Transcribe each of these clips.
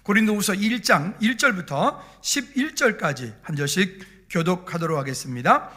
고린도후서 1장 1절부터 11절까지 한 절씩 교독하도록 하겠습니다.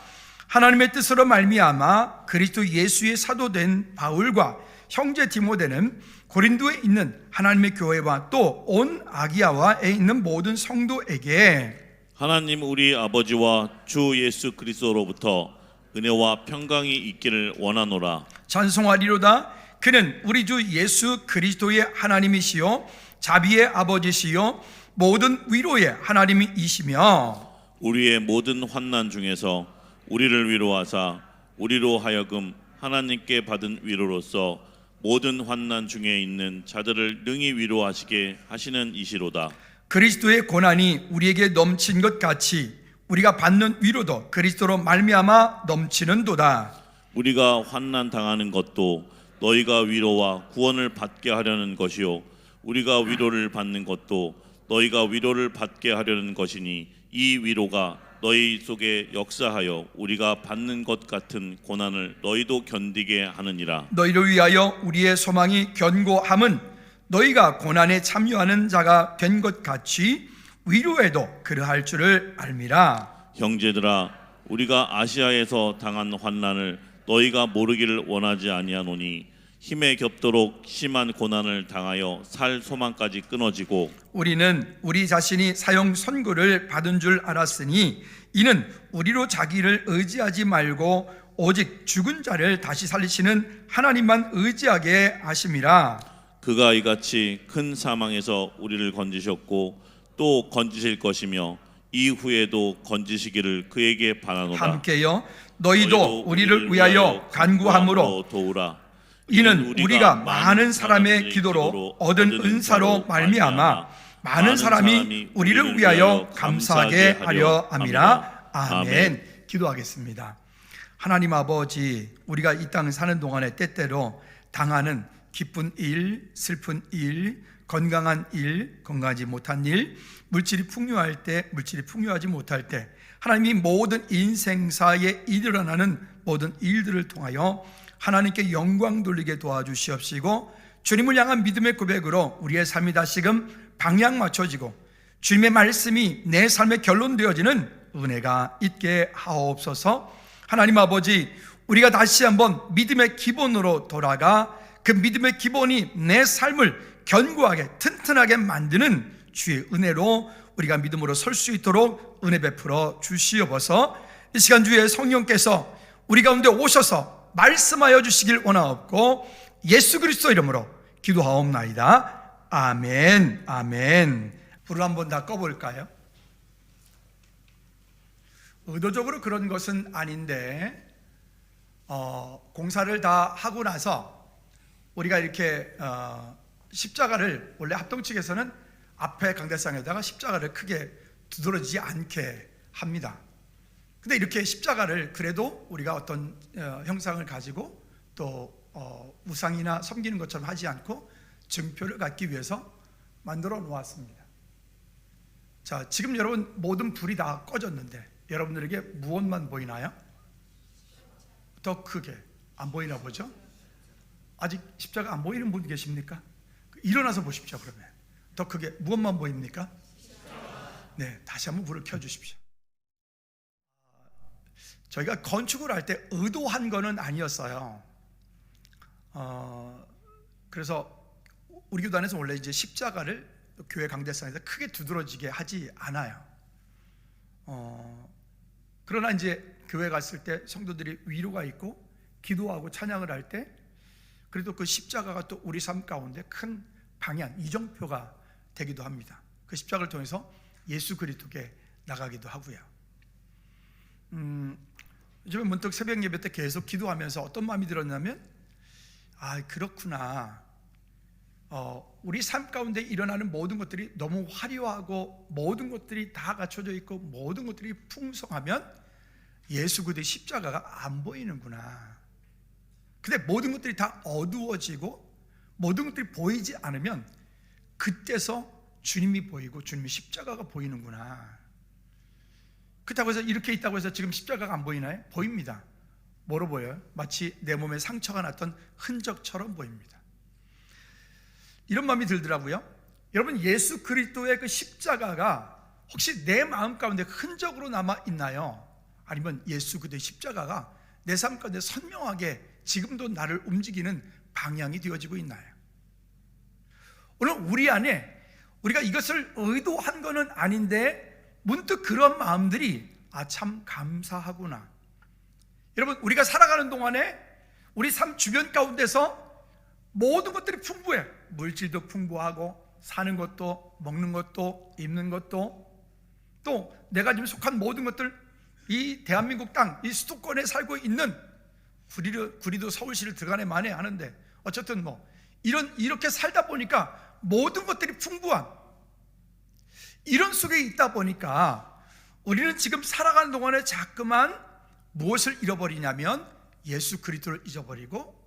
하나님의 뜻으로 말미암아 그리스도 예수의 사도된 바울과 형제 디모데는 고린도에 있는 하나님의 교회와 또 온 아기야와에 있는 모든 성도에게 하나님 우리 아버지와 주 예수 그리스도로부터 은혜와 평강이 있기를 원하노라. 찬송하리로다. 그는 우리 주 예수 그리스도의 하나님이시요 자비의 아버지시요 모든 위로의 하나님이시며 우리의 모든 환난 중에서 우리를 위로하사 우리로 하여금 하나님께 받은 위로로서 모든 환난 중에 있는 자들을 능히 위로하시게 하시는 이시로다. 그리스도의 고난이 우리에게 넘친 것 같이 우리가 받는 위로도 그리스도로 말미암아 넘치는도다. 우리가 환난 당하는 것도 너희가 위로와 구원을 받게 하려는 것이요 우리가 위로를 받는 것도 너희가 위로를 받게 하려는 것이니 이 위로가 너희 속에 역사하여 우리가 받는 것 같은 고난을 너희도 견디게 하느니라. 너희를 위하여 우리의 소망이 견고함은 너희가 고난에 참여하는 자가 된 것 같이 위로에도 그러할 줄을 알미라. 형제들아 우리가 아시아에서 당한 환난을 너희가 모르기를 원하지 아니하노니 힘에 겹도록 심한 고난을 당하여 살 소망까지 끊어지고 우리는 우리 자신이 사형 선고를 받은 줄 알았으니 이는 우리로 자기를 의지하지 말고 오직 죽은 자를 다시 살리시는 하나님만 의지하게 하심이라. 그가 이같이 큰 사망에서 우리를 건지셨고 또 건지실 것이며 이후에도 건지시기를 그에게 바라노라. 함께요. 너희도 우리를 위하여 간구함으로 도우라. 이는 우리가 많은 사람의 기도로 얻은 은사로 말미암아 많은 사람이 우리를 위하여 감사하게 하려 함이라. 아멘. 기도하겠습니다. 하나님 아버지, 우리가 이 땅 사는 동안에 때때로 당하는 기쁜 일, 슬픈 일, 건강한 일, 건강하지 못한 일, 물질이 풍요할 때, 물질이 풍요하지 못할 때, 하나님이 모든 인생사에 일어나는 모든 일들을 통하여 하나님께 영광 돌리게 도와주시옵시고 주님을 향한 믿음의 고백으로 우리의 삶이 다시금 방향 맞춰지고 주님의 말씀이 내 삶의 결론 되어지는 은혜가 있게 하옵소서. 하나님 아버지, 우리가 다시 한번 믿음의 기본으로 돌아가 그 믿음의 기본이 내 삶을 견고하게 튼튼하게 만드는 주의 은혜로 우리가 믿음으로 설 수 있도록 은혜 베풀어 주시옵소서. 이 시간 주의 성령께서 우리 가운데 오셔서 말씀하여 주시길 원하옵고 예수 그리스도 이름으로 기도하옵나이다. 아멘. 아멘. 불을 한번 다 꺼볼까요? 의도적으로 그런 것은 아닌데 공사를 다 하고 나서 우리가 이렇게 십자가를 원래 합동 측에서는 앞에 강대상에다가 십자가를 크게 두드러지지 않게 합니다. 근데 이렇게 십자가를 그래도 우리가 어떤 형상을 가지고 또 우상이나 섬기는 것처럼 하지 않고 증표를 갖기 위해서 만들어 놓았습니다. 자, 지금 여러분 모든 불이 다 꺼졌는데 여러분들에게 무엇만 보이나요? 더 크게 안 보이나 보죠? 아직 십자가 안 보이는 분 계십니까? 일어나서 보십시오. 그러면 더 크게 무엇만 보입니까? 네, 다시 한번 불을 켜주십시오. 저희가 건축을 할 때 의도한 거는 아니었어요. 그래서 우리 교단 안에서 원래 이제 십자가를 교회 강대상에서 크게 두드러지게 하지 않아요. 그러나 이제 교회 갔을 때 성도들이 위로가 있고 기도하고 찬양을 할 때 그래도 그 십자가가 또 우리 삶 가운데 큰 방향, 이정표가 되기도 합니다. 그 십자가를 통해서 예수 그리스도께 나가기도 하고요. 요즘에 문득 새벽 예배 때 계속 기도하면서 어떤 마음이 들었냐면 그렇구나. 우리 삶 가운데 일어나는 모든 것들이 너무 화려하고 모든 것들이 다 갖춰져 있고 모든 것들이 풍성하면 예수 그리스도의 십자가가 안 보이는구나. 근데 모든 것들이 다 어두워지고 모든 것들이 보이지 않으면 그때서 주님이 보이고 주님의 십자가가 보이는구나. 그렇다고 해서 이렇게 있다고 해서 지금 십자가가 안 보이나요? 보입니다. 뭐로 보여요? 마치 내 몸에 상처가 났던 흔적처럼 보입니다. 이런 마음이 들더라고요. 여러분, 예수 그리스도의 그 십자가가 혹시 내 마음 가운데 흔적으로 남아 있나요? 아니면 예수 그리스도의 십자가가 내 삶 가운데 선명하게 지금도 나를 움직이는 방향이 되어지고 있나요? 오늘 우리 안에 우리가 이것을 의도한 것은 아닌데 문득 그런 마음들이 참 감사하구나. 여러분, 우리가 살아가는 동안에 우리 삶 주변 가운데서 모든 것들이 풍부해. 물질도 풍부하고, 사는 것도, 먹는 것도, 입는 것도, 또 내가 지금 속한 모든 것들, 이 대한민국 땅, 이 수도권에 살고 있는 구리도 서울시를 들어가네 마네 하는데, 어쨌든 이렇게 살다 보니까 모든 것들이 풍부한 이런 속에 있다 보니까 우리는 지금 살아가는 동안에 자꾸만 무엇을 잃어버리냐면 예수 그리스도를 잊어버리고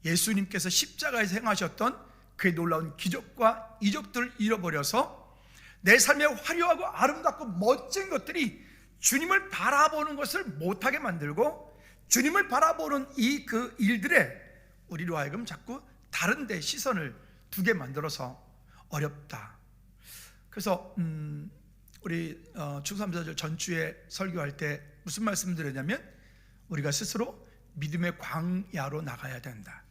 예수님께서 십자가에서 행하셨던 그의 놀라운 기적과 이적들을 잃어버려서 내 삶에 화려하고 아름답고 멋진 것들이 주님을 바라보는 것을 못하게 만들고, 주님을 바라보는 그 일들에 우리로 하여금 자꾸 다른 데 시선을 두게 만들어서 어렵다. 그래서 우리 추수감사절 전주에 설교할 때 무슨 말씀 드렸냐면, 우리가 스스로 믿음의 광야로 나가야 된다.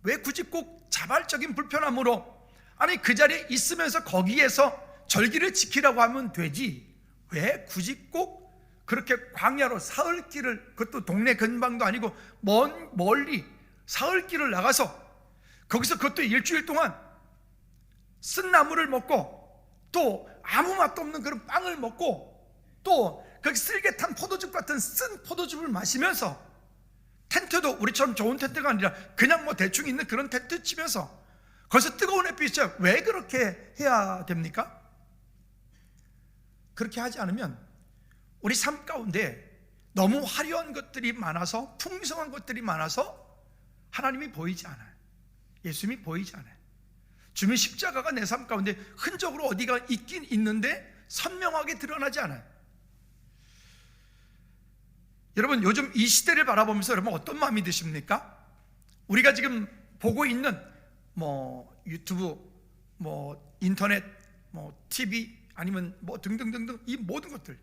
왜 굳이 꼭 자발적인 불편함으로, 아니 그 자리에 있으면서 거기에서 절기를 지키라고 하면 되지, 왜 굳이 꼭 그렇게 광야로 사흘길을, 그것도 동네 근방도 아니고 멀리 사흘길을 나가서 거기서 그것도 일주일 동안 쓴 나물을 먹고 또 아무 맛도 없는 그런 빵을 먹고 또 그 쓸개 탄 포도즙 같은 쓴 포도즙을 마시면서, 텐트도 우리처럼 좋은 텐트가 아니라 그냥 대충 있는 그런 텐트 치면서 거기서 뜨거운 햇빛에 왜 그렇게 해야 됩니까? 그렇게 하지 않으면 우리 삶 가운데 너무 화려한 것들이 많아서, 풍성한 것들이 많아서 하나님이 보이지 않아요. 예수님이 보이지 않아요. 주님의 십자가가 내 삶 가운데 흔적으로 어디가 있긴 있는데 선명하게 드러나지 않아요. 여러분, 요즘 이 시대를 바라보면서 여러분 어떤 마음이 드십니까? 우리가 지금 보고 있는 유튜브, 인터넷, TV, 아니면 등등등등 이 모든 것들,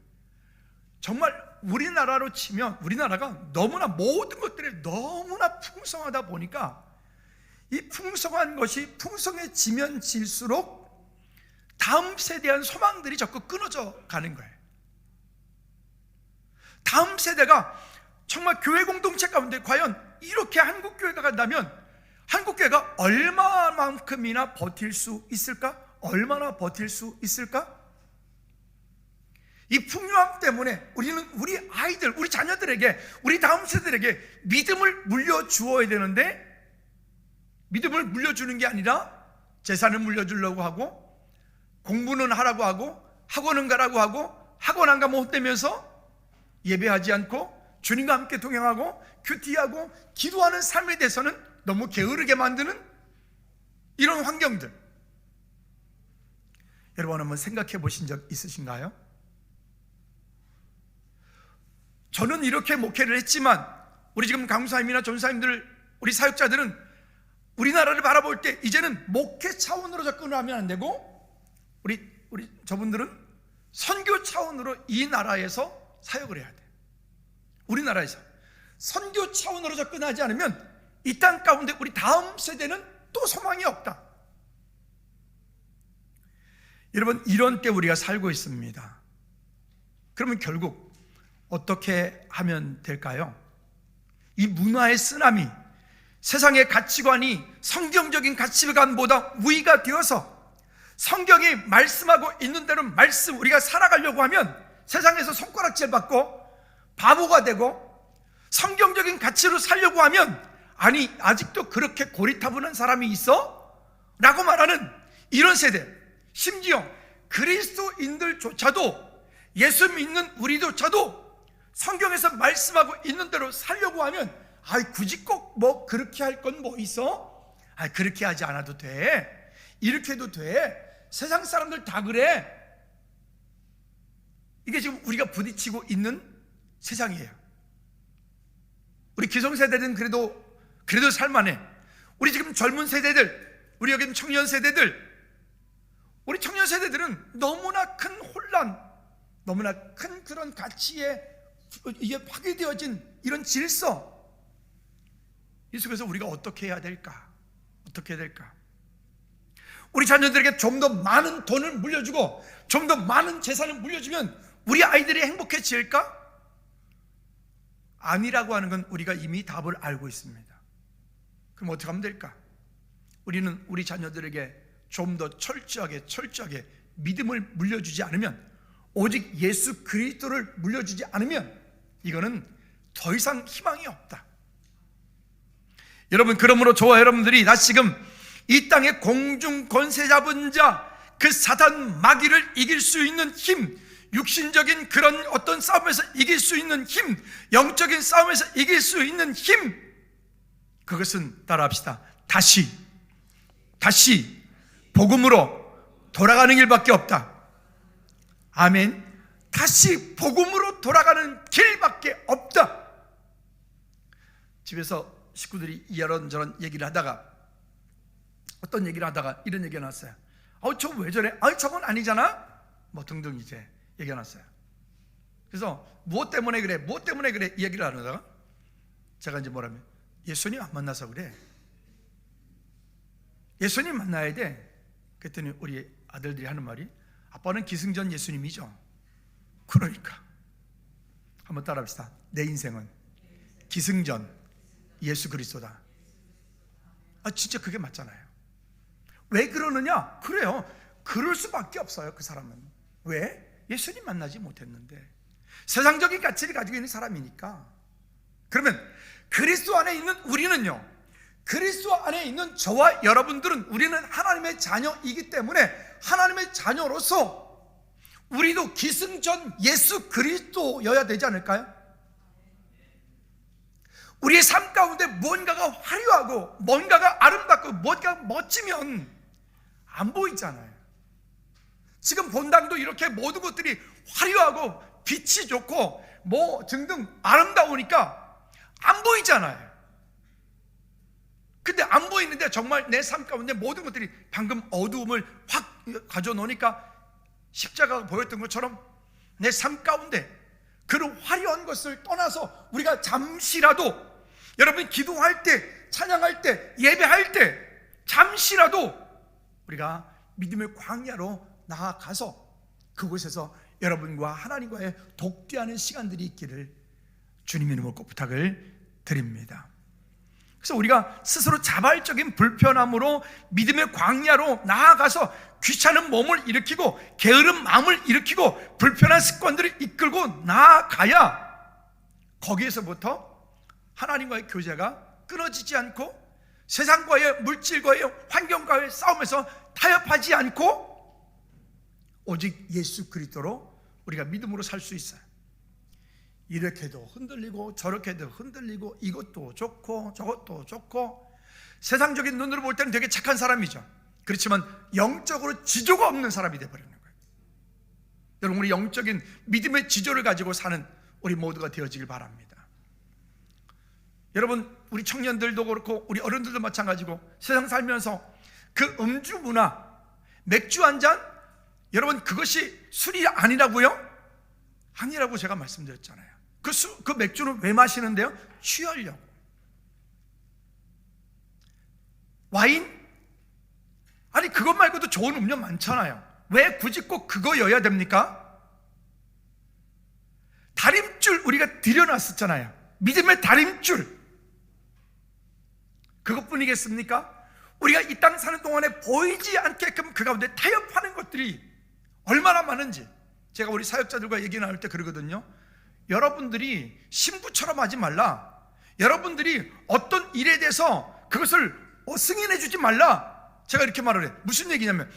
정말 우리나라로 치면 우리나라가 너무나 모든 것들이 너무나 풍성하다 보니까 이 풍성한 것이 풍성해지면 질수록 다음 세대에 대한 소망들이 자꾸 끊어져 가는 거예요. 다음 세대가 정말 교회 공동체 가운데 과연 이렇게 한국교회가 간다면 한국교회가 얼마만큼이나 버틸 수 있을까? 얼마나 버틸 수 있을까? 이 풍요함 때문에 우리는 우리 아이들, 우리 자녀들에게, 우리 다음 세대들에게 믿음을 물려주어야 되는데, 믿음을 물려주는 게 아니라 재산을 물려주려고 하고, 공부는 하라고 하고, 학원은 가라고 하고, 학원 안 가면 못되면서 예배하지 않고 주님과 함께 동행하고 큐티하고 기도하는 삶에 대해서는 너무 게으르게 만드는 이런 환경들, 여러분 한번 생각해 보신 적 있으신가요? 저는 이렇게 목회를 했지만 우리 지금 강사님이나 전사님들, 우리 사역자들은 우리나라를 바라볼 때 이제는 목회 차원으로 접근을 하면 안 되고, 우리 저분들은 선교 차원으로 이 나라에서 사역을 해야 돼. 우리나라에서 선교 차원으로 접근하지 않으면 이 땅 가운데 우리 다음 세대는 또 소망이 없다. 여러분, 이런 때 우리가 살고 있습니다. 그러면 결국 어떻게 하면 될까요? 이 문화의 쓰나미, 세상의 가치관이 성경적인 가치관보다 우위가 되어서 성경이 말씀하고 있는 대로 우리가 살아가려고 하면 세상에서 손가락질 받고 바보가 되고, 성경적인 가치로 살려고 하면 아니 아직도 그렇게 고리타분한 사람이 있어? 라고 말하는 이런 세대, 심지어 그리스도인들조차도, 예수 믿는 우리조차도 성경에서 말씀하고 있는 대로 살려고 하면 굳이 꼭 그렇게 할 건 있어? 그렇게 하지 않아도 돼, 이렇게 해도 돼, 세상 사람들 다 그래. 이게 지금 우리가 부딪히고 있는 세상이에요. 우리 기성세대는 그래도 살만해. 우리 지금 젊은 세대들, 우리 여기 청년 세대들, 우리 청년 세대들은 너무나 큰 혼란, 너무나 큰 그런 가치에 이게 파괴되어진 이런 질서, 이 속에서 우리가 어떻게 해야 될까? 어떻게 해야 될까? 우리 자녀들에게 좀 더 많은 돈을 물려주고 좀 더 많은 재산을 물려주면 우리 아이들이 행복해질까? 아니라고 하는 건 우리가 이미 답을 알고 있습니다. 그럼 어떻게 하면 될까? 우리는 우리 자녀들에게 좀 더 철저하게 믿음을 물려주지 않으면, 오직 예수 그리스도를 물려주지 않으면 이거는 더 이상 희망이 없다. 여러분, 그러므로 저와 여러분들이 다시금 이 땅의 공중 권세 잡은 자, 그 사단 마귀를 이길 수 있는 힘, 육신적인 그런 어떤 싸움에서 이길 수 있는 힘, 영적인 싸움에서 이길 수 있는 힘, 그것은 따라합시다. 다시 복음으로 돌아가는 길밖에 없다. 아멘. 다시 복음으로 돌아가는 길밖에 없다. 집에서 식구들이 이런저런 얘기를 하다가, 어떤 얘기를 하다가 이런 얘기가 나왔어요. 저건 왜 저래? 저건 아니잖아? 뭐 등등 이제 얘기가 났어요. 그래서 무엇 때문에 그래? 이 얘기를 하다가 제가 이제 뭐라면, 예수님 안 만나서 그래. 예수님 만나야 돼. 그랬더니 우리 아들들이 하는 말이, 아빠는 기승전 예수님이죠. 그러니까 한번 따라합시다. 내 인생은 기승전 예수 그리스도다. 진짜 그게 맞잖아요. 왜 그러느냐? 그래요. 그럴 수밖에 없어요. 그 사람은. 왜? 예수님 만나지 못했는데. 세상적인 가치를 가지고 있는 사람이니까. 그러면 그리스도 안에 있는 우리는요, 그리스도 안에 있는 저와 여러분들은, 우리는 하나님의 자녀이기 때문에 하나님의 자녀로서 우리도 기승전 예수 그리스도여야 되지 않을까요? 우리의 삶 가운데 뭔가가 화려하고 뭔가가 아름답고 뭔가가 멋지면 안 보이잖아요. 지금 본당도 이렇게 모든 것들이 화려하고 빛이 좋고 뭐 등등 아름다우니까 안 보이잖아요. 근데 안 보이는데 정말 내 삶 가운데 모든 것들이 방금 어두움을 확 가져 놓으니까 십자가가 보였던 것처럼 내 삶 가운데 그런 화려한 것을 떠나서 우리가 잠시라도, 여러분 기도할 때, 찬양할 때, 예배할 때 잠시라도 우리가 믿음의 광야로 나아가서 그곳에서 여러분과 하나님과의 독대하는 시간들이 있기를 주님 이름으로 꼭 부탁을 드립니다. 그래서 우리가 스스로 자발적인 불편함으로 믿음의 광야로 나아가서 귀찮은 몸을 일으키고 게으른 마음을 일으키고 불편한 습관들을 이끌고 나아가야 거기에서부터 하나님과의 교제가 끊어지지 않고 세상과의, 물질과의, 환경과의 싸움에서 타협하지 않고 오직 예수 그리스도로 우리가 믿음으로 살 수 있어요. 이렇게도 흔들리고 저렇게도 흔들리고 이것도 좋고 저것도 좋고, 세상적인 눈으로 볼 때는 되게 착한 사람이죠. 그렇지만 영적으로 지조가 없는 사람이 되어버리는 거예요. 여러분, 우리 영적인 믿음의 지조를 가지고 사는 우리 모두가 되어지길 바랍니다. 여러분, 우리 청년들도 그렇고 우리 어른들도 마찬가지고 세상 살면서 그 음주 문화, 맥주 한 잔, 여러분 그것이 술이 아니라고요? 아니라고 제가 말씀드렸잖아요. 그 맥주는 왜 마시는데요? 취하려고. 와인? 아니 그것 말고도 좋은 음료 많잖아요. 왜 굳이 꼭 그거여야 됩니까? 다림줄 우리가 들여놨었잖아요. 믿음의 다림줄. 그것뿐이겠습니까? 우리가 이 땅 사는 동안에 보이지 않게끔 그 가운데 타협하는 것들이 얼마나 많은지 제가 우리 사역자들과 얘기 나눌 때 그러거든요. 여러분들이 신부처럼 하지 말라. 여러분들이 어떤 일에 대해서 그것을 승인해 주지 말라. 제가 이렇게 말을 해요. 무슨 얘기냐면,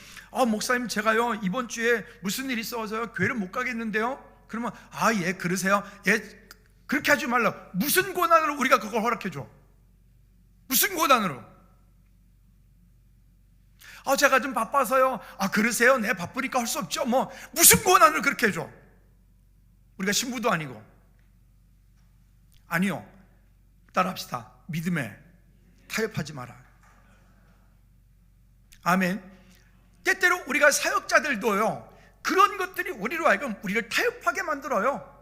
목사님 제가요 이번 주에 무슨 일이 있어서요 교회를 못 가겠는데요. 그러면 예 그러세요. 예 그렇게 하지 말라. 무슨 권한으로 우리가 그걸 허락해 줘? 무슨 권한으로? 제가 좀 바빠서요. 그러세요. 네 바쁘니까 할 수 없죠. 뭐 무슨 권한을 그렇게 해줘? 우리가 신부도 아니고. 아니요, 따라합시다. 믿음에 타협하지 마라. 아멘. 때때로 우리가 사역자들도요, 그런 것들이 우리로 하여금 우리를 타협하게 만들어요.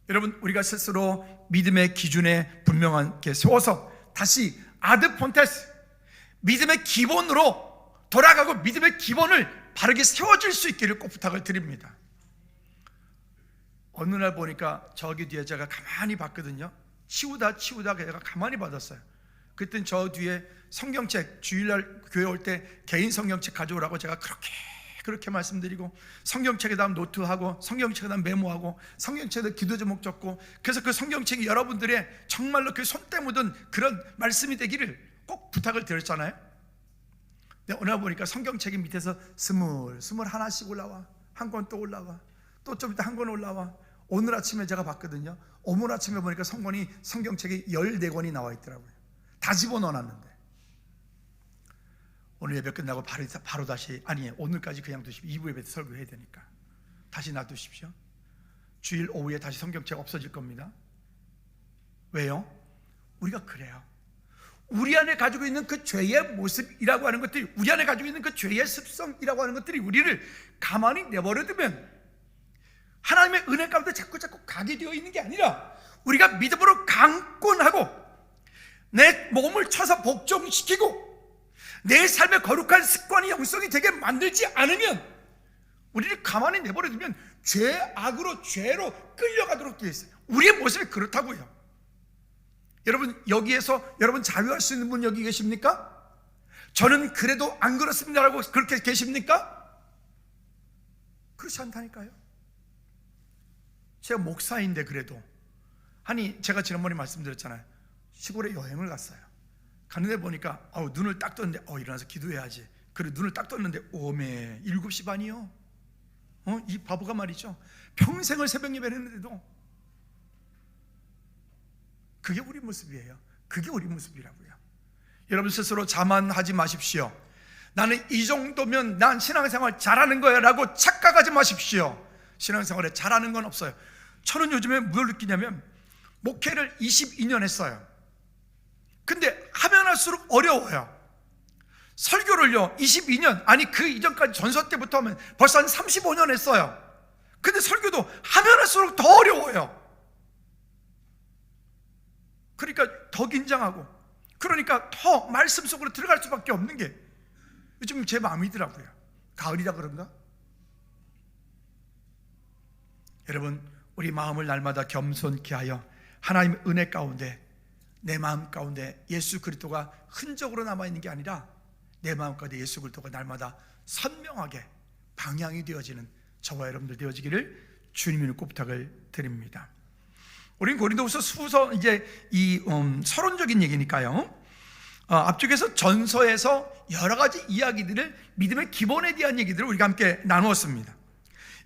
여러분, 우리가 스스로 믿음의 기준에 분명하게 세워서 다시 아드 폰테스, 믿음의 기본으로 돌아가고 믿음의 기본을 바르게 세워줄 수 있기를 꼭 부탁을 드립니다. 어느 날 보니까 저기 뒤에 제가 가만히 봤거든요. 치우다 제가 가만히 받았어요. 그땐 저 뒤에 성경책, 주일날 교회 올 때 개인 성경책 가져오라고 제가 그렇게 말씀드리고, 성경책에다 노트하고 성경책에다 메모하고 성경책에다 기도 제목 적고, 그래서 그 성경책이 여러분들의 정말로 그 손때 묻은 그런 말씀이 되기를 꼭 부탁을 드렸잖아요. 근데 어느 날 보니까 성경책이 밑에서 스물 하나씩 올라와, 한 권 또 올라와, 또 좀 이따 한 권 올라와. 오늘 아침에 제가 봤거든요. 오늘 아침에 보니까 성경책이 14권이 나와 있더라고요. 다 집어넣어놨는데, 오늘 예배 끝나고 바로 다시, 아니에요, 오늘까지 그냥 두십시오. 2부 예배 때 설교해야 되니까 다시 놔두십시오. 주일 오후에 다시 성경책 없어질 겁니다. 왜요? 우리가 그래요. 우리 안에 가지고 있는 그 죄의 모습이라고 하는 것들이, 우리 안에 가지고 있는 그 죄의 습성이라고 하는 것들이 우리를 가만히 내버려두면 하나님의 은혜 가운데 자꾸 가게 되어 있는 게 아니라, 우리가 믿음으로 강권하고 내 몸을 쳐서 복종시키고 내 삶의 거룩한 습관이 영성이 되게 만들지 않으면, 우리를 가만히 내버려두면 죄로 끌려가도록 되어 있어요. 우리의 모습이 그렇다고요. 여러분, 여기에서 여러분 자유할 수 있는 분 여기 계십니까? 저는 그래도 안 그렇습니다라고 그렇게 계십니까? 그렇지 않다니까요. 제가 목사인데 그래도, 아니 제가 지난번에 말씀드렸잖아요. 시골에 여행을 갔어요. 가는데 보니까 눈을 딱 떴는데 일어나서 기도해야지. 그래 눈을 딱 떴는데 오메 7시 반이요. 이 바보가 말이죠. 평생을 새벽 예배를 했는데도. 그게 우리 모습이에요. 그게 우리 모습이라고요. 여러분 스스로 자만하지 마십시오. 나는 이 정도면 난 신앙생활 잘하는 거야 라고 착각하지 마십시오. 신앙생활에 잘하는 건 없어요. 저는 요즘에 뭘 느끼냐면, 목회를 22년 했어요. 근데 하면 할수록 어려워요. 설교를요 22년, 아니 그 이전까지 전서 때부터 하면 벌써 한 35년 했어요. 근데 설교도 하면 할수록 더 어려워요. 그러니까 더 긴장하고, 그러니까 더 말씀 속으로 들어갈 수밖에 없는 게 요즘 제 마음이더라고요. 가을이라 그런가? 여러분, 우리 마음을 날마다 겸손케 하여 하나님의 은혜 가운데, 내 마음 가운데 예수 그리스도가 흔적으로 남아있는 게 아니라 내 마음 가운데 예수 그리스도가 날마다 선명하게 방향이 되어지는 저와 여러분들 되어지기를 주님의 꼭 부탁을 드립니다. 우린 고린도후서 수서 이제 이 서론적인 얘기니까요. 앞쪽에서 전서에서 여러 가지 이야기들을, 믿음의 기본에 대한 얘기들을 우리가 함께 나누었습니다.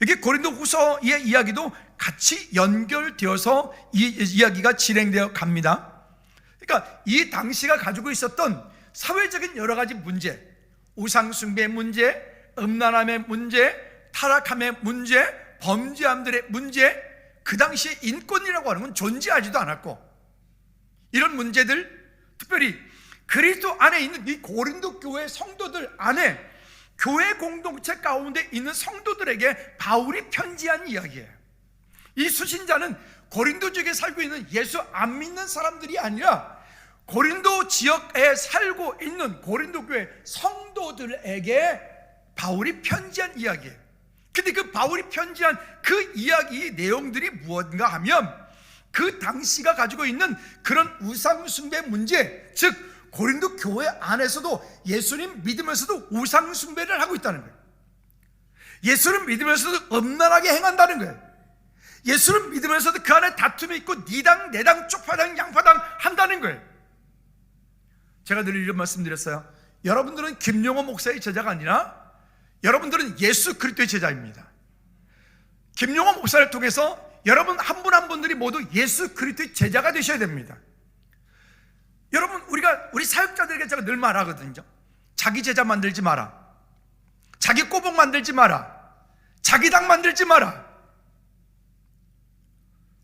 여기 고린도후서의 이야기도 같이 연결되어서 이 이야기가 진행되어 갑니다. 그러니까 이 당시가 가지고 있었던 사회적인 여러 가지 문제, 우상숭배 문제, 음란함의 문제, 타락함의 문제, 범죄함들의 문제, 그 당시에 인권이라고 하는 건 존재하지도 않았고, 이런 문제들, 특별히 그리스도 안에 있는 이 고린도 교회 성도들 안에, 교회 공동체 가운데 있는 성도들에게 바울이 편지한 이야기예요. 이 수신자는 고린도 지역에 살고 있는 예수 안 믿는 사람들이 아니라 고린도 지역에 살고 있는 고린도 교회 성도들에게 바울이 편지한 이야기예요. 근데 그 바울이 편지한 그 이야기의 내용들이 무엇인가 하면, 그 당시가 가지고 있는 그런 우상숭배 문제, 즉 고린도 교회 안에서도 예수님 믿으면서도 우상숭배를 하고 있다는 거예요. 예수를 믿으면서도 음란하게 행한다는 거예요. 예수를 믿으면서도 그 안에 다툼이 있고 니당 내당 쪽파당 양파당 한다는 거예요. 제가 늘 이런 말씀드렸어요. 여러분들은 김용호 목사의 제자가 아니라 여러분들은 예수 그리스도의 제자입니다. 김용호 목사를 통해서 여러분 한 분 한 분들이 모두 예수 그리스도의 제자가 되셔야 됩니다. 여러분, 우리 사역자들에게 제가 늘 말하거든요. 자기 제자 만들지 마라. 자기 꼬복 만들지 마라. 자기 당 만들지 마라.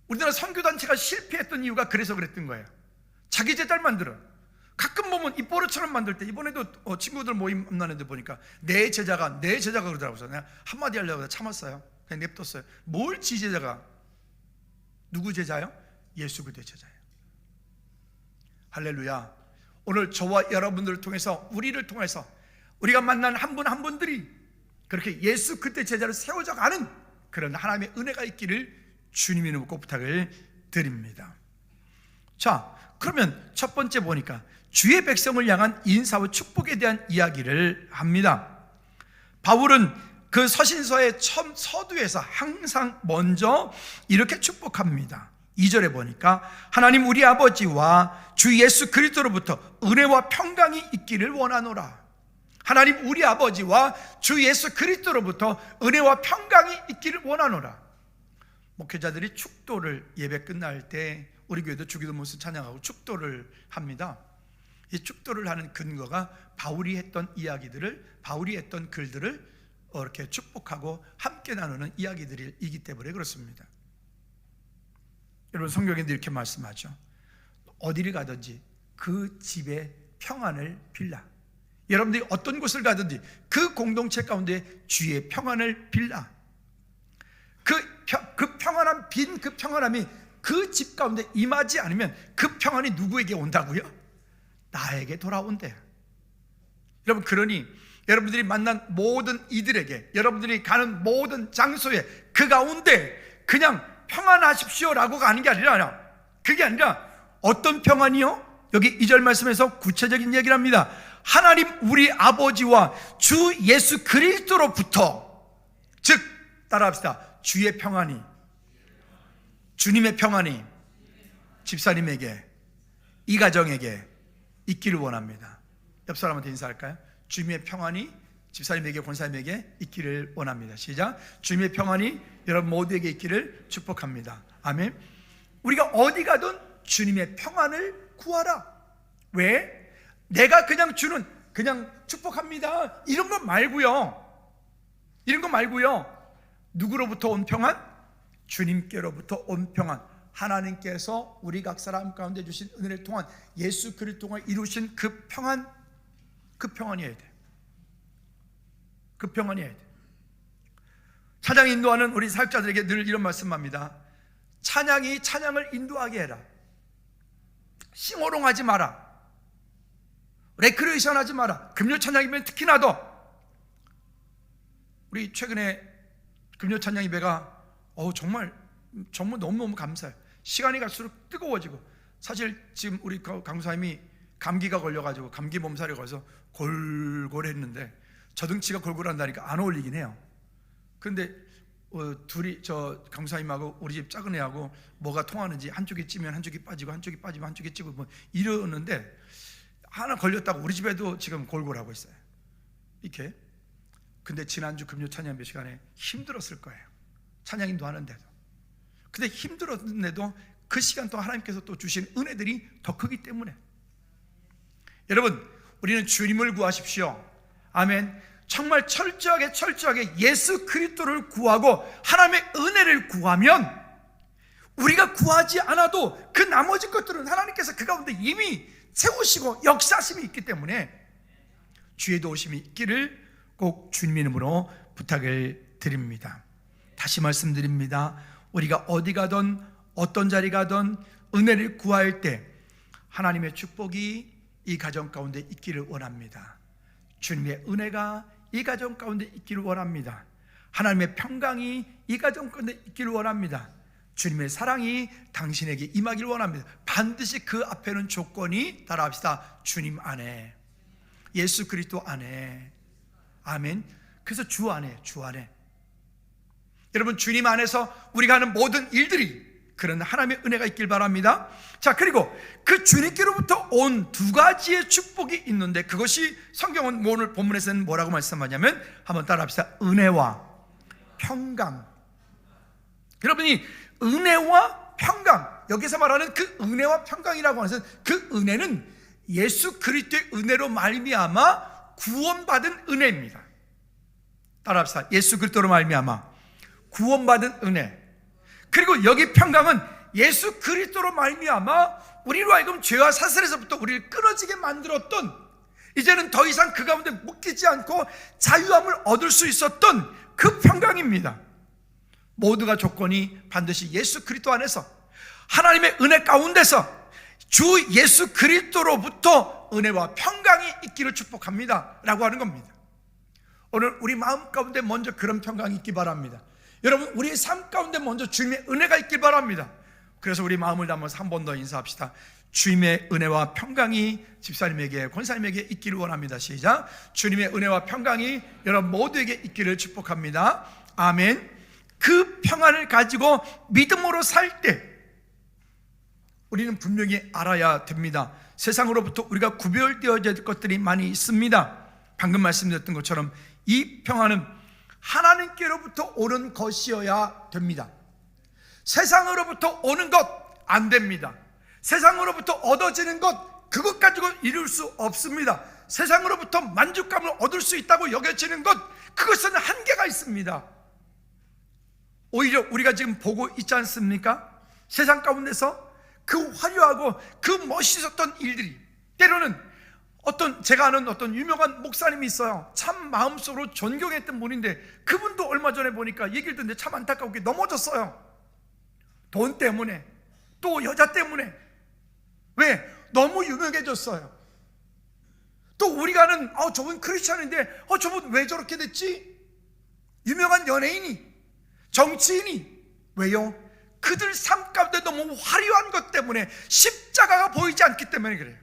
우리나라 선교단체가 실패했던 이유가 그래서 그랬던 거예요. 자기 제자를 만들어. 가끔 보면 입버릇처럼 만들 때, 이번에도 친구들 모임 만나는데 보니까 내 제자가 그러더라고요. 그래서 내가 한마디 하려고 참았어요. 그냥 냅뒀어요. 뭘 지 제자가? 누구 제자요? 예수 그리스도의 제자예요. 할렐루야. 오늘 저와 여러분들을 통해서, 우리를 통해서 우리가 만난 한 분 한 분들이 그렇게 예수 그리스도의 제자를 세워져 가는 그런 하나님의 은혜가 있기를 주님 이름으로 꼭 부탁을 드립니다. 자, 그러면 첫 번째 보니까 주의 백성을 향한 인사와 축복에 대한 이야기를 합니다. 바울은 그 서신서의 처음 서두에서 항상 먼저 이렇게 축복합니다. 2절에 보니까 하나님 우리 아버지와 주 예수 그리스도로부터 은혜와 평강이 있기를 원하노라. 하나님 우리 아버지와 주 예수 그리스도로부터 은혜와 평강이 있기를 원하노라. 목회자들이 축도를, 예배 끝날 때 우리 교회도 주기도 모습 찬양하고 축도를 합니다. 이 축도를 하는 근거가 바울이 했던 이야기들을, 바울이 했던 글들을 이렇게 축복하고 함께 나누는 이야기들이기 때문에 그렇습니다. 여러분, 성경에도 이렇게 말씀하죠. 어디를 가든지 그 집에 평안을 빌라. 여러분들이 어떤 곳을 가든지 그 공동체 가운데 주의 평안을 빌라. 그 평안함, 빈 그 평안함이 그 집 가운데 임하지 않으면 그 평안이 누구에게 온다고요? 나에게 돌아온대. 여러분, 그러니 여러분들이 만난 모든 이들에게, 여러분들이 가는 모든 장소에 그 가운데 그냥 평안하십시오라고 가는 게 아니라, 그게 아니라 어떤 평안이요? 여기 2절 말씀에서 구체적인 얘기를 합니다. 하나님 우리 아버지와 주 예수 그리스도로부터, 즉 따라합시다. 주의 평안이, 주님의 평안이 집사님에게, 이 가정에게 있기를 원합니다. 옆 사람한테 인사할까요? 주님의 평안이 집사님에게, 권사님에게 있기를 원합니다. 시작. 주님의 평안이 여러분 모두에게 있기를 축복합니다. 아멘. 우리가 어디 가든 주님의 평안을 구하라. 왜? 내가 그냥 주는, 그냥 축복합니다, 이런 거 말고요. 이런 거 말고요. 누구로부터 온 평안? 주님께로부터 온 평안. 하나님께서 우리 각 사람 가운데 주신 은혜를 통한 예수 그리스도 통해 이루신 그 평안, 그 평안이어야 돼. 그 평안이어야 돼. 찬양 인도하는 우리 사역자들에게 늘 이런 말씀합니다. 찬양이 찬양을 인도하게 해라. 싱어롱하지 마라. 레크레이션 하지 마라. 금요 찬양이면 특히나 더. 우리 최근에 금요 찬양 예배가 정말 너무너무 감사해요. 시간이 갈수록 뜨거워지고, 사실 지금 우리 강사님이 감기가 걸려가지고 감기 몸살이 걸려서 골골했는데, 저 등치가 골골한다니까 안 어울리긴 해요. 그런데 둘이, 저 강사님하고 우리 집 작은 애하고 뭐가 통하는지 한쪽이 찌면 한쪽이 빠지고, 한쪽이 빠지면 한쪽이 찌고 뭐 이러는데, 하나 걸렸다고 우리 집에도 지금 골골하고 있어요. 이렇게. 근데 지난주 금요 찬양 예배 시간에 힘들었을 거예요. 찬양인도 하는데도. 근데 힘들었는데도 그 시간 동안 하나님께서 또 주신 은혜들이 더 크기 때문에, 여러분, 우리는 주님을 구하십시오. 아멘. 정말 철저하게 예수 그리스도를 구하고 하나님의 은혜를 구하면, 우리가 구하지 않아도 그 나머지 것들은 하나님께서 그 가운데 이미 세우시고 역사심이 있기 때문에 주의 도우심이 있기를 꼭 주님 이름으로 부탁을 드립니다. 다시 말씀드립니다. 우리가 어디 가든 어떤 자리 가든 은혜를 구할 때 하나님의 축복이 이 가정 가운데 있기를 원합니다. 주님의 은혜가 이 가정 가운데 있기를 원합니다. 하나님의 평강이 이 가정 가운데 있기를 원합니다. 주님의 사랑이 당신에게 임하기를 원합니다. 반드시 그 앞에는 조건이, 따라합시다. 주님 안에, 예수 그리스도 안에. 아멘. 그래서 주 안에. 여러분, 주님 안에서 우리가 하는 모든 일들이 그런 하나님의 은혜가 있길 바랍니다. 자, 그리고 그 주님께로부터 온 두 가지의 축복이 있는데, 그것이 성경은 오늘 본문에서는 뭐라고 말씀하냐면, 한번 따라합시다. 은혜와 평강. 여러분이 은혜와 평강, 여기서 말하는 그 은혜와 평강이라고 하는 것은, 그 은혜는 예수 그리스도의 은혜로 말미암아 구원받은 은혜입니다. 따라합시다. 예수 그리스도로 말미암아 구원받은 은혜. 그리고 여기 평강은 예수 그리스도로 말미암아 우리로 하여금 죄와 사슬에서부터 우리를 끊어지게 만들었던, 이제는 더 이상 그 가운데 묶이지 않고 자유함을 얻을 수 있었던 그 평강입니다. 모두가 조건이 반드시 예수 그리스도 안에서 하나님의 은혜 가운데서 주 예수 그리스도로부터 은혜와 평강이 있기를 축복합니다 라고 하는 겁니다. 오늘 우리 마음 가운데 먼저 그런 평강이 있기 바랍니다. 여러분, 우리의 삶 가운데 먼저 주님의 은혜가 있길 바랍니다. 그래서 우리 마음을 담아서 한 번 더 인사합시다. 주님의 은혜와 평강이 집사님에게, 권사님에게 있기를 원합니다. 시작. 주님의 은혜와 평강이 여러분 모두에게 있기를 축복합니다. 아멘. 그 평안을 가지고 믿음으로 살 때 우리는 분명히 알아야 됩니다. 세상으로부터 우리가 구별되어야 될 것들이 많이 있습니다. 방금 말씀드렸던 것처럼 이 평안은 하나님께로부터 오는 것이어야 됩니다. 세상으로부터 오는 것 안 됩니다. 세상으로부터 얻어지는 것, 그것 가지고 이룰 수 없습니다. 세상으로부터 만족감을 얻을 수 있다고 여겨지는 것, 그것은 한계가 있습니다. 오히려 우리가 지금 보고 있지 않습니까? 세상 가운데서 그 화려하고 그 멋있었던 일들이, 때로는 제가 아는 어떤 유명한 목사님이 있어요. 참 마음속으로 존경했던 분인데 그분도 얼마 전에 보니까 얘기를 듣는데 참 안타깝게 넘어졌어요. 돈 때문에, 또 여자 때문에. 왜? 너무 유명해졌어요. 또 우리가 아는 저분 크리스찬인데 저분 왜 저렇게 됐지? 유명한 연예인이, 정치인이. 왜요? 그들 삶 가운데 너무 화려한 것 때문에, 십자가가 보이지 않기 때문에 그래요.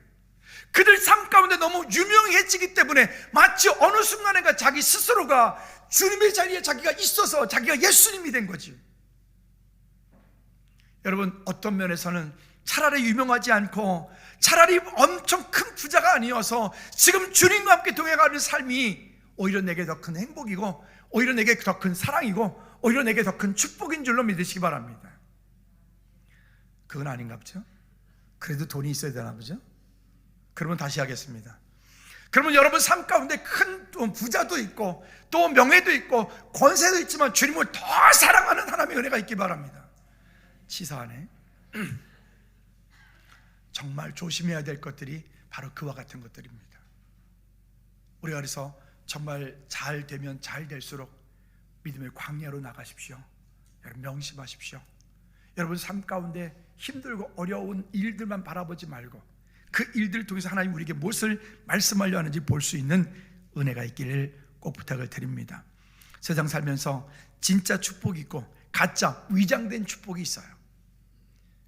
그들 삶 가운데 너무 유명해지기 때문에 마치 어느 순간인가 자기 스스로가 주님의 자리에 자기가 있어서 자기가 예수님이 된 거지. 여러분, 어떤 면에서는 차라리 유명하지 않고 차라리 엄청 큰 부자가 아니어서 지금 주님과 함께 동행하는 삶이 오히려 내게 더 큰 행복이고, 오히려 내게 더 큰 사랑이고, 오히려 내게 더 큰 축복인 줄로 믿으시기 바랍니다. 그건 아닌가 보죠? 그래도 돈이 있어야 되나 보죠? 그러면 다시 하겠습니다. 그러면 여러분 삶 가운데 큰 부자도 있고 또 명예도 있고 권세도 있지만 주님을 더 사랑하는 하나님의 은혜가 있기 바랍니다. 치사하네. 정말 조심해야 될 것들이 바로 그와 같은 것들입니다. 우리가 그래서 정말 잘 되면 잘 될수록 믿음의 광야로 나가십시오. 여러분 명심하십시오. 여러분 삶 가운데 힘들고 어려운 일들만 바라보지 말고 그 일들을 통해서 하나님 우리에게 무엇을 말씀하려 하는지 볼 수 있는 은혜가 있기를 꼭 부탁을 드립니다. 세상 살면서 진짜 축복이 있고 가짜, 위장된 축복이 있어요.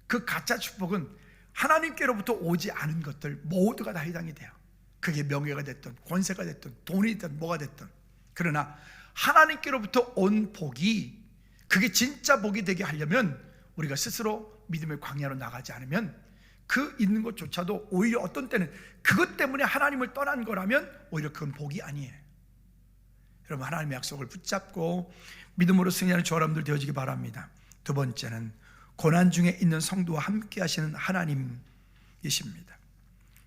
그 가짜 축복은 하나님께로부터 오지 않은 것들 모두가 다 해당이 돼요. 그게 명예가 됐든 권세가 됐든 돈이 됐든 뭐가 됐든. 그러나 하나님께로부터 온 복이, 그게 진짜 복이 되게 하려면 우리가 스스로 믿음의 광야로 나가지 않으면 그 있는 것조차도 오히려 어떤 때는 그것 때문에 하나님을 떠난 거라면 오히려 그건 복이 아니에요. 여러분 하나님의 약속을 붙잡고 믿음으로 승리하는 저와 여러분들 되어지기 바랍니다. 두 번째는 고난 중에 있는 성도와 함께 하시는 하나님이십니다.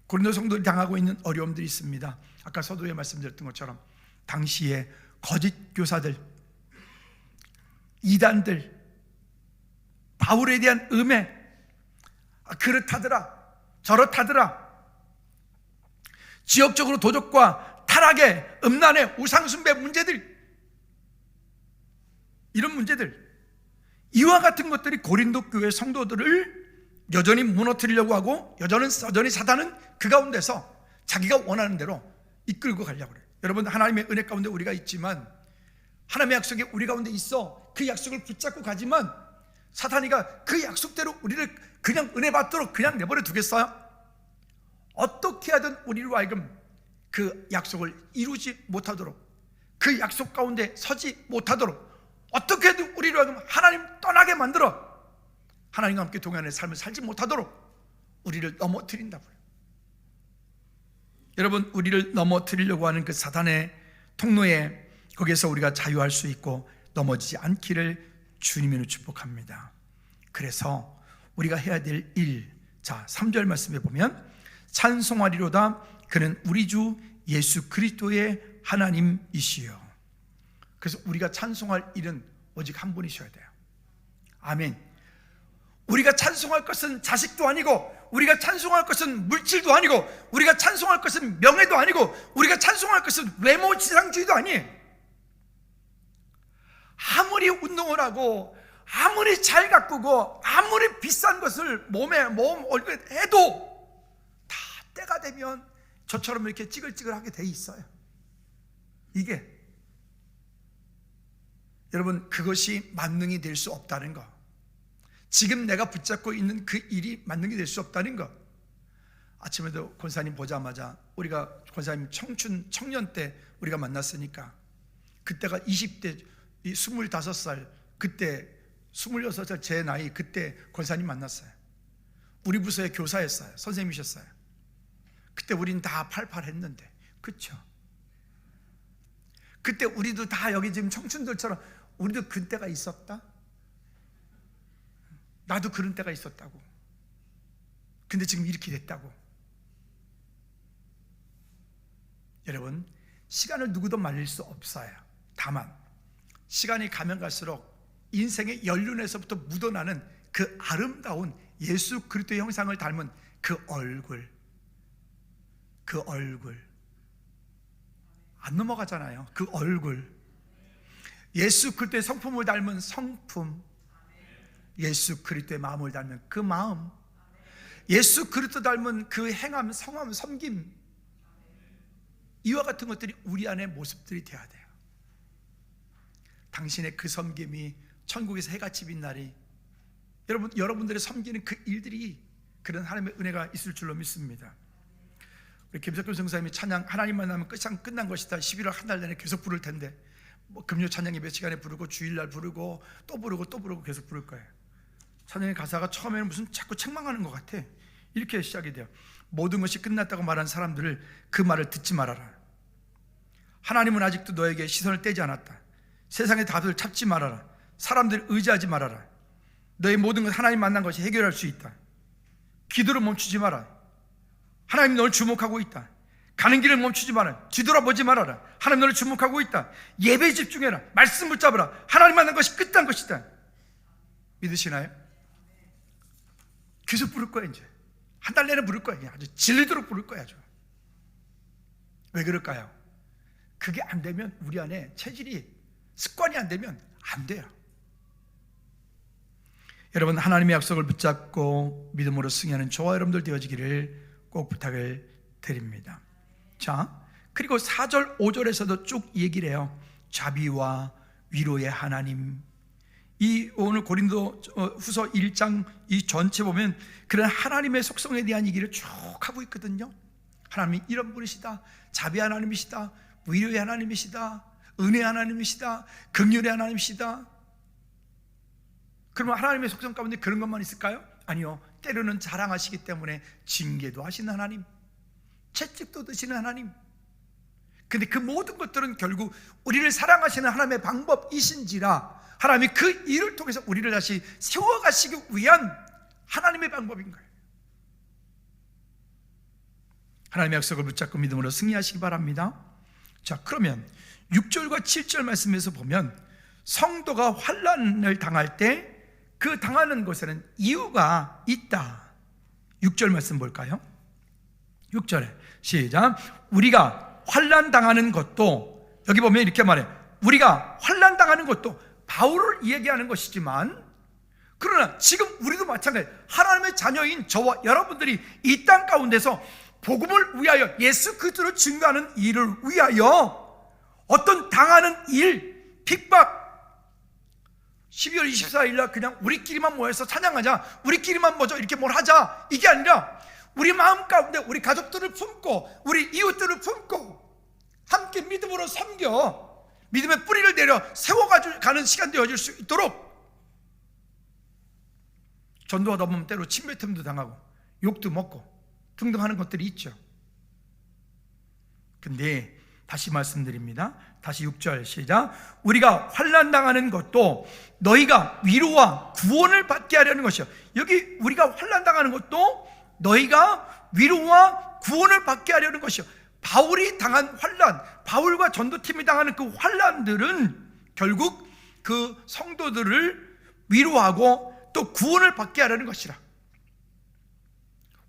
고린도 성도들이 당하고 있는 어려움들이 있습니다. 아까 서두에 말씀드렸던 것처럼 당시에 거짓 교사들, 이단들, 바울에 대한 음해, 그렇다더라 저렇다더라, 지역적으로 도적과 타락의 음란의 우상숭배 문제들, 이런 문제들, 이와 같은 것들이 고린도 교회 성도들을 여전히 무너뜨리려고 하고 여전히 사단은 그 가운데서 자기가 원하는 대로 이끌고 가려고 그래요. 여러분 하나님의 은혜 가운데 우리가 있지만, 하나님의 약속이 우리 가운데 있어 그 약속을 붙잡고 가지만 사탄이가 그 약속대로 우리를 그냥 은혜 받도록 그냥 내버려 두겠어요? 어떻게 하든 우리로 하여금 그 약속을 이루지 못하도록, 그 약속 가운데 서지 못하도록, 어떻게든 우리로 하여금 하나님 떠나게 만들어 하나님과 함께 동행하는 삶을 살지 못하도록 우리를 넘어뜨린다고요. 여러분 우리를 넘어뜨리려고 하는 그 사단의 통로에, 거기에서 우리가 자유할 수 있고 넘어지지 않기를 주님으로 축복합니다. 그래서 우리가 해야 될 일, 자 3절 말씀에 보면 찬송하리로다 그는 우리 주 예수 그리스도의 하나님이시여. 그래서 우리가 찬송할 일은 오직 한 분이셔야 돼요. 아멘. 우리가 찬송할 것은 자식도 아니고, 우리가 찬송할 것은 물질도 아니고, 우리가 찬송할 것은 명예도 아니고, 우리가 찬송할 것은 외모 지상주의도 아니에요. 아무리 운동을 하고, 아무리 잘 가꾸고, 아무리 비싼 것을 몸 얼굴에 해도 다 때가 되면 저처럼 이렇게 찌글찌글하게 돼 있어요. 이게 여러분, 그것이 만능이 될 수 없다는 거, 지금 내가 붙잡고 있는 그 일이 만능이 될 수 없다는 거. 아침에도 권사님 보자마자, 우리가 권사님 청년 때 우리가 만났으니까, 그때가 20대 25살, 그때 26살 제 나이, 그때 권사님 만났어요. 우리 부서의 교사였어요. 선생님이셨어요. 그때 우린 다 팔팔했는데, 그렇죠? 그때 우리도 다 여기 지금 청춘들처럼 우리도 그때가 있었다. 나도 그런 때가 있었다고. 근데 지금 이렇게 됐다고. 여러분, 시간을 누구도 말릴 수 없어요. 다만 시간이 가면 갈수록 인생의 연륜에서부터 묻어나는 그 아름다운 예수 그리스도의 형상을 닮은 그 얼굴 안 넘어가잖아요. 그 얼굴, 예수 그리스도의 성품을 닮은 성품, 예수 그리스도의 마음을 닮은 그 마음, 예수 그리스도 닮은 그 행함, 성함, 섬김, 이와 같은 것들이 우리 안의 모습들이 되어야 돼요. 당신의 그 섬김이 천국에서 해같이 빛나리. 여러분들의 섬기는 그 일들이 그런 하나님의 은혜가 있을 줄로 믿습니다. 우리 김석균 선생님이 찬양 하나님만 나면 끝난 것이다 11월 한 달 내내 계속 부를 텐데, 금요 찬양 예배 시간에 부르고 주일날 부르고 또 부르고 계속 부를 거예요. 찬양의 가사가 처음에는 무슨 자꾸 책망하는 것 같아. 이렇게 시작이 돼요. 모든 것이 끝났다고 말한 사람들을 그 말을 듣지 말아라. 하나님은 아직도 너에게 시선을 떼지 않았다. 세상의 답을 찾지 말아라. 사람들을 의지하지 말아라. 너의 모든 것 하나님 만난 것이 해결할 수 있다. 기도를 멈추지 마라. 하나님 너를 주목하고 있다. 가는 길을 멈추지 마라. 뒤돌아보지 말아라. 하나님 너를 주목하고 있다. 예배에 집중해라. 말씀 붙잡으라. 하나님 만난 것이 끝난 것이다. 믿으시나요? 계속 부를 거야. 이제 한 달 내내 부를 거야. 아주 질리도록 부를 거야. 아주. 왜 그럴까요? 그게 안 되면 우리 안에 체질이, 습관이 안 되면 안 돼요. 여러분, 하나님의 약속을 붙잡고 믿음으로 승리하는 저와 여러분들 되어지기를 꼭 부탁을 드립니다. 자, 그리고 4절 5절에서도 쭉 얘기를 해요. 자비와 위로의 하나님. 이 오늘 고린도 후서 1장 이 전체 보면 그런 하나님의 속성에 대한 얘기를 쭉 하고 있거든요. 하나님이 이런 분이시다. 자비 하나님이시다. 위로의 하나님이시다. 은혜 하나님이시다. 긍휼의 하나님이시다. 그러면 하나님의 속성 가운데 그런 것만 있을까요? 아니요. 때로는 자랑하시기 때문에 징계도 하시는 하나님, 채찍도 드시는 하나님. 근데 그 모든 것들은 결국 우리를 사랑하시는 하나님의 방법이신지라 하나님이 그 일을 통해서 우리를 다시 세워가시기 위한 하나님의 방법인 거예요. 하나님의 약속을 붙잡고 믿음으로 승리하시기 바랍니다. 자, 그러면 6절과 7절 말씀에서 보면 성도가 환난을 당할 때 그 당하는 것에는 이유가 있다. 6절 말씀 볼까요? 6절에 시작. 우리가 환난 당하는 것도, 여기 보면 이렇게 말해. 우리가 환난 당하는 것도 바울을 얘기하는 것이지만, 그러나 지금 우리도 마찬가지, 하나님의 자녀인 저와 여러분들이 이 땅 가운데서 복음을 위하여, 예수 그리스도를 증거하는 일을 위하여 어떤 당하는 일, 핍박, 12월 24일 날 그냥 우리끼리만 모여서 찬양하자, 우리끼리만 모여 이렇게 뭘 하자, 이게 아니라 우리 마음 가운데 우리 가족들을 품고 우리 이웃들을 품고 함께 믿음으로 섬겨 믿음의 뿌리를 내려 세워가는 시간 되어질 수 있도록. 전도하다 보면 때로 침뱉음도 당하고 욕도 먹고 등등 하는 것들이 있죠. 근데 다시 말씀드립니다. 다시 6절 시작. 우리가 환난당하는 것도 너희가 위로와 구원을 받게 하려는 것이요. 여기 우리가 환난당하는 것도 너희가 위로와 구원을 받게 하려는 것이요. 바울이 당한 환난, 바울과 전도팀이 당하는 그 환난들은 결국 그 성도들을 위로하고 또 구원을 받게 하려는 것이라.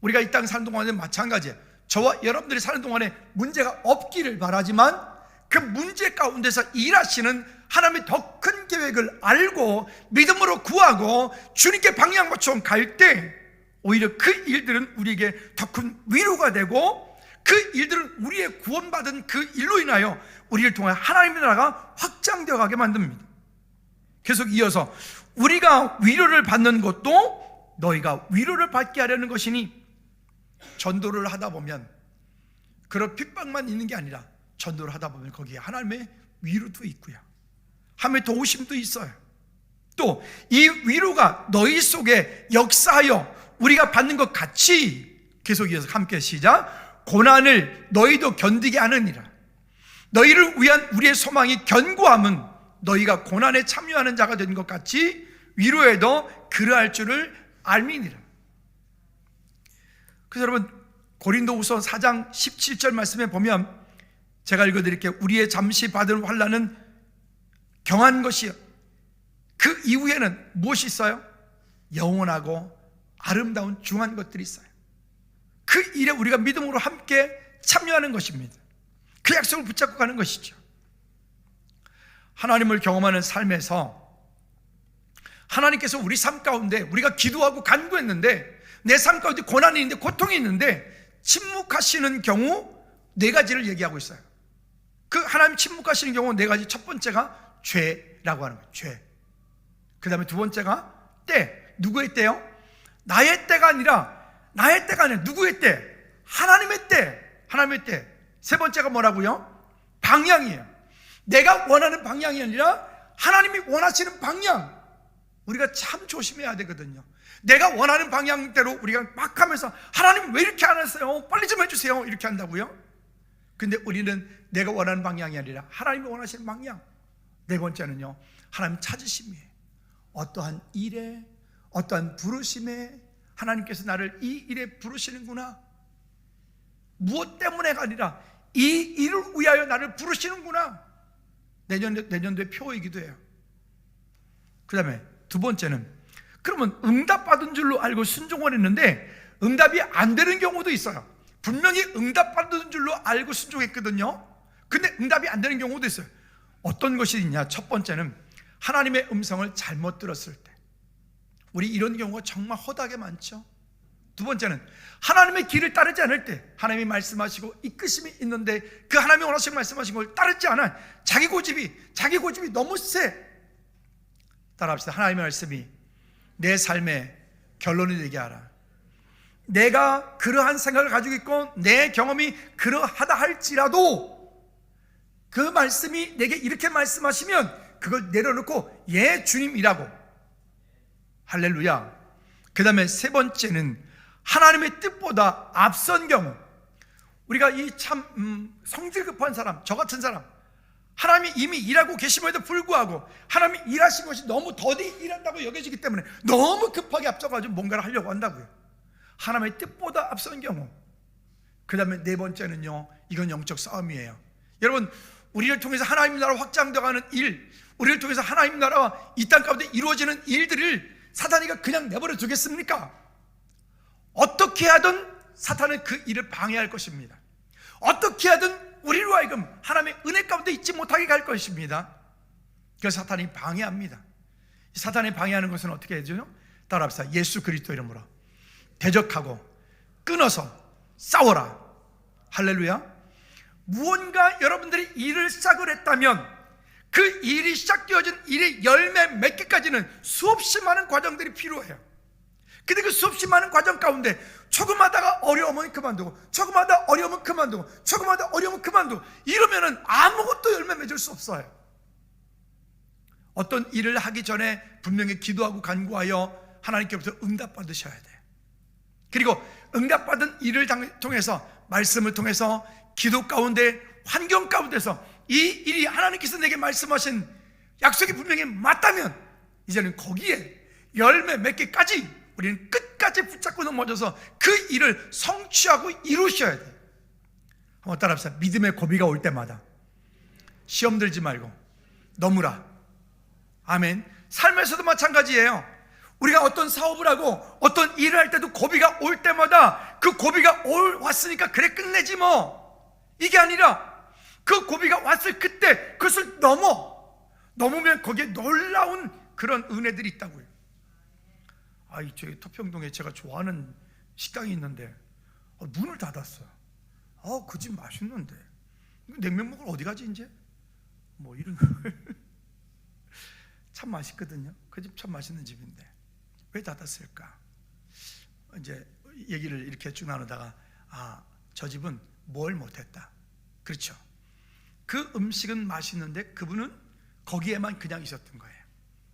우리가 이 땅 사는 동안에 마찬가지예요. 저와 여러분들이 사는 동안에 문제가 없기를 바라지만 그 문제 가운데서 일하시는 하나님의 더 큰 계획을 알고 믿음으로 구하고 주님께 방향 맞춰 갈 때 오히려 그 일들은 우리에게 더 큰 위로가 되고 그 일들은 우리의 구원받은 그 일로 인하여 우리를 통해 하나님의 나라가 확장되어 가게 만듭니다. 계속 이어서 우리가 위로를 받는 것도 너희가 위로를 받게 하려는 것이니, 전도를 하다 보면 그런 핍박만 있는 게 아니라 전도를 하다 보면 거기에 하나님의 위로도 있고요, 하나님의 도우심도 있어요. 또 이 위로가 너희 속에 역사하여 우리가 받는 것 같이, 계속 이어서 함께 시작. 고난을 너희도 견디게 하느니라. 너희를 위한 우리의 소망이 견고함은 너희가 고난에 참여하는 자가 된 것 같이 위로에도 그러할 줄을 알미니라. 그래서 여러분, 고린도후서 4장 17절 말씀에 보면, 제가 읽어드릴게요. 우리의 잠시 받은 환난은 경한 것이요, 그 이후에는 무엇이 있어요? 영원하고 아름다운 중한 것들이 있어요. 그 일에 우리가 믿음으로 함께 참여하는 것입니다. 그 약속을 붙잡고 가는 것이죠. 하나님을 경험하는 삶에서 하나님께서 우리 삶 가운데, 우리가 기도하고 간구했는데 내 삶 가운데 고난이 있는데, 고통이 있는데 침묵하시는 경우 네 가지를 얘기하고 있어요. 그 하나님 침묵하시는 경우 네 가지. 첫 번째가 죄라고 하는 거예요. 죄. 그 다음에 두 번째가 때. 누구의 때요? 나의 때가 아니라, 나의 때가 아니라 누구의 때? 하나님의 때. 하나님의 때. 세 번째가 뭐라고요? 방향이에요. 내가 원하는 방향이 아니라 하나님이 원하시는 방향. 우리가 참 조심해야 되거든요. 내가 원하는 방향대로 우리가 막 하면서 하나님 왜 이렇게 안 하세요? 빨리 좀 해주세요. 이렇게 한다고요? 근데 우리는 내가 원하는 방향이 아니라 하나님이 원하시는 방향. 네 번째는요, 하나님 찾으심이에요. 어떠한 일에, 어떠한 부르심에 하나님께서 나를 이 일에 부르시는구나. 무엇 때문에가 아니라 이 일을 위하여 나를 부르시는구나. 내년도의 표이기도 해요. 그 다음에 두 번째는, 그러면 응답받은 줄로 알고 순종을 했는데 응답이 안 되는 경우도 있어요. 분명히 응답받은 줄로 알고 순종했거든요. 근데 응답이 안 되는 경우도 있어요. 어떤 것이 있냐? 첫 번째는 하나님의 음성을 잘못 들었을 때. 우리 이런 경우가 정말 허다하게 많죠. 두 번째는 하나님의 길을 따르지 않을 때, 하나님이 말씀하시고 이끄심이 있는데 그 하나님이 원하시는 말씀하신 걸 따르지 않아. 자기 고집이 너무 세. 따라합시다. 하나님의 말씀이 내 삶의 결론이 되게 하라. 내가 그러한 생각을 가지고 있고 내 경험이 그러하다 할지라도 그 말씀이 내게 이렇게 말씀하시면 그걸 내려놓고 예 주님이라고. 할렐루야. 그 다음에 세 번째는 하나님의 뜻보다 앞선 경우. 우리가 이 참 성질 급한 사람, 저 같은 사람, 하나님이 이미 일하고 계심에도 불구하고 하나님이 일하신 것이 너무 더디 일한다고 여겨지기 때문에 너무 급하게 앞서가지고 뭔가를 하려고 한다고요. 하나님의 뜻보다 앞선 경우. 그 다음에 네 번째는요, 이건 영적 싸움이에요. 여러분, 우리를 통해서 하나님 나라 확장되어가는 일, 우리를 통해서 하나님 나라와 이 땅 가운데 이루어지는 일들을 사탄이가 그냥 내버려 두겠습니까? 어떻게 하든 사탄은 그 일을 방해할 것입니다. 어떻게 하든 우리로 하여금 하나님의 은혜 가운데 있지 못하게 갈 것입니다. 그래서 사탄이 방해합니다. 사탄이 방해하는 것은 어떻게 해줘요? 따라합시다. 예수 그리스도 이름으로 대적하고 끊어서 싸워라. 할렐루야. 무언가 여러분들이 일을 시작을 했다면 그 일이 시작되어진 일의 열매 몇 개까지는 수없이 많은 과정들이 필요해요. 근데 그 수없이 많은 과정 가운데 조금 하다가 어려우면 그만두고, 조금 하다 어려우면 그만두고, 조금 하다 어려우면 그만두고, 이러면은 아무것도 열매 맺을 수 없어요. 어떤 일을 하기 전에 분명히 기도하고 간구하여 하나님께로부터 응답받으셔야 돼요. 그리고 응답받은 일을 통해서, 말씀을 통해서, 기도 가운데, 환경 가운데서 이 일이 하나님께서 내게 말씀하신 약속이 분명히 맞다면 이제는 거기에 열매 몇 개까지 우리는 끝까지 붙잡고 넘어져서 그 일을 성취하고 이루셔야 돼요. 한번 따라합시다. 믿음의 고비가 올 때마다 시험 들지 말고 넘으라. 아멘. 삶에서도 마찬가지예요. 우리가 어떤 사업을 하고 어떤 일을 할 때도 고비가 올 때마다 그 고비가 왔으니까 그래 끝내지 뭐, 이게 아니라 그 고비가 왔을 그때 그것을 넘으면 거기에 놀라운 그런 은혜들이 있다고요. 저희 토평동에 제가 좋아하는 식당이 있는데 문을 닫았어요. 그 집 맛있는데 냉면 먹으러 어디 가지 이제? 뭐 이런 참 맛있거든요. 그 집 참 맛있는 집인데 왜 닫았을까? 이제 얘기를 이렇게 쭉 나누다가 저 집은 뭘 못했다. 그렇죠. 그 음식은 맛있는데 그분은 거기에만 그냥 있었던 거예요.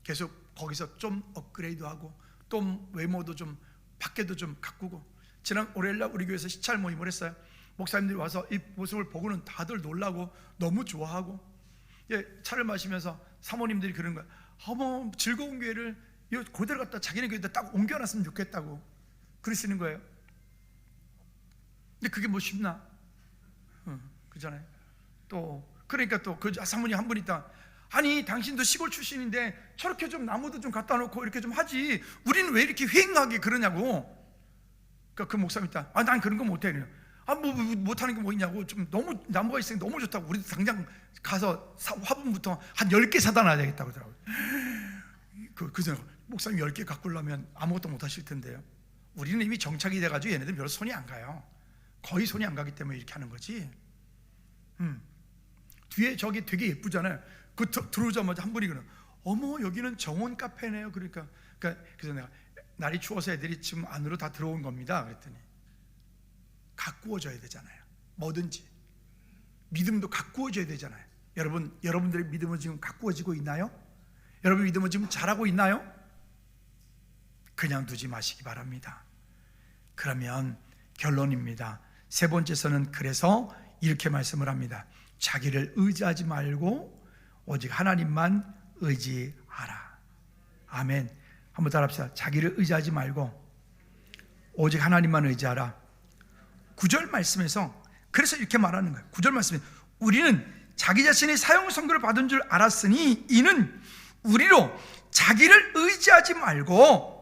계속 거기서 좀 업그레이드하고 또 외모도 좀 밖에도 좀 가꾸고. 지난 월요일날 우리 교회에서 시찰 모임을 했어요. 목사님들이 와서 이 모습을 보고는 다들 놀라고 너무 좋아하고, 차를 마시면서 사모님들이 그런 거야. 어머, 즐거운 교회를 그대로 갖다 자기네 교회에다 딱 옮겨놨으면 좋겠다고 그러시는 거예요. 근데 그게 뭐 쉽나? 그잖아요. 그러니까 또 그 사모님 한 분 있다. 아니 당신도 시골 출신인데 저렇게 좀 나무도 좀 갖다 놓고 이렇게 좀 하지, 우리는 왜 이렇게 휑하게 그러냐고. 그러니까 그 목사님 있다. 난 그런 거 못해. 뭐 못하는 게 뭐 있냐고. 좀 너무 나무가 있으니까 너무 좋다고. 우리도 당장 가서 화분부터 한 10개 사다 놔야 되겠다고 그러더라고요. 그래서 목사님 10개 가꾸려면 아무것도 못 하실 텐데요. 우리는 이미 정착이 돼가지고 얘네들 별로 손이 안 가요. 거의 손이 안 가기 때문에 이렇게 하는 거지. 뒤에 저기 되게 예쁘잖아요. 들어오자마자 한 분이 그러는, 어머 여기는 정원 카페네요. 그래서 내가 날이 추워서 애들이 지금 안으로 다 들어온 겁니다 그랬더니, 가꾸어져야 되잖아요. 뭐든지 믿음도 가꾸어져야 되잖아요. 여러분들의 믿음은 지금 가꾸어지고 있나요? 여러분 믿음은 지금 자라고 있나요? 그냥 두지 마시기 바랍니다. 그러면 결론입니다. 세 번째서는 그래서 이렇게 말씀을 합니다. 자기를 의지하지 말고 오직 하나님만 의지하라. 아멘. 한번 따라합시다. 자기를 의지하지 말고 오직 하나님만 의지하라. 9절 말씀에서 그래서 이렇게 말하는 거예요. 9절 말씀에 우리는 자기 자신이 사형 선고를 받은 줄 알았으니 이는 우리로 자기를 의지하지 말고,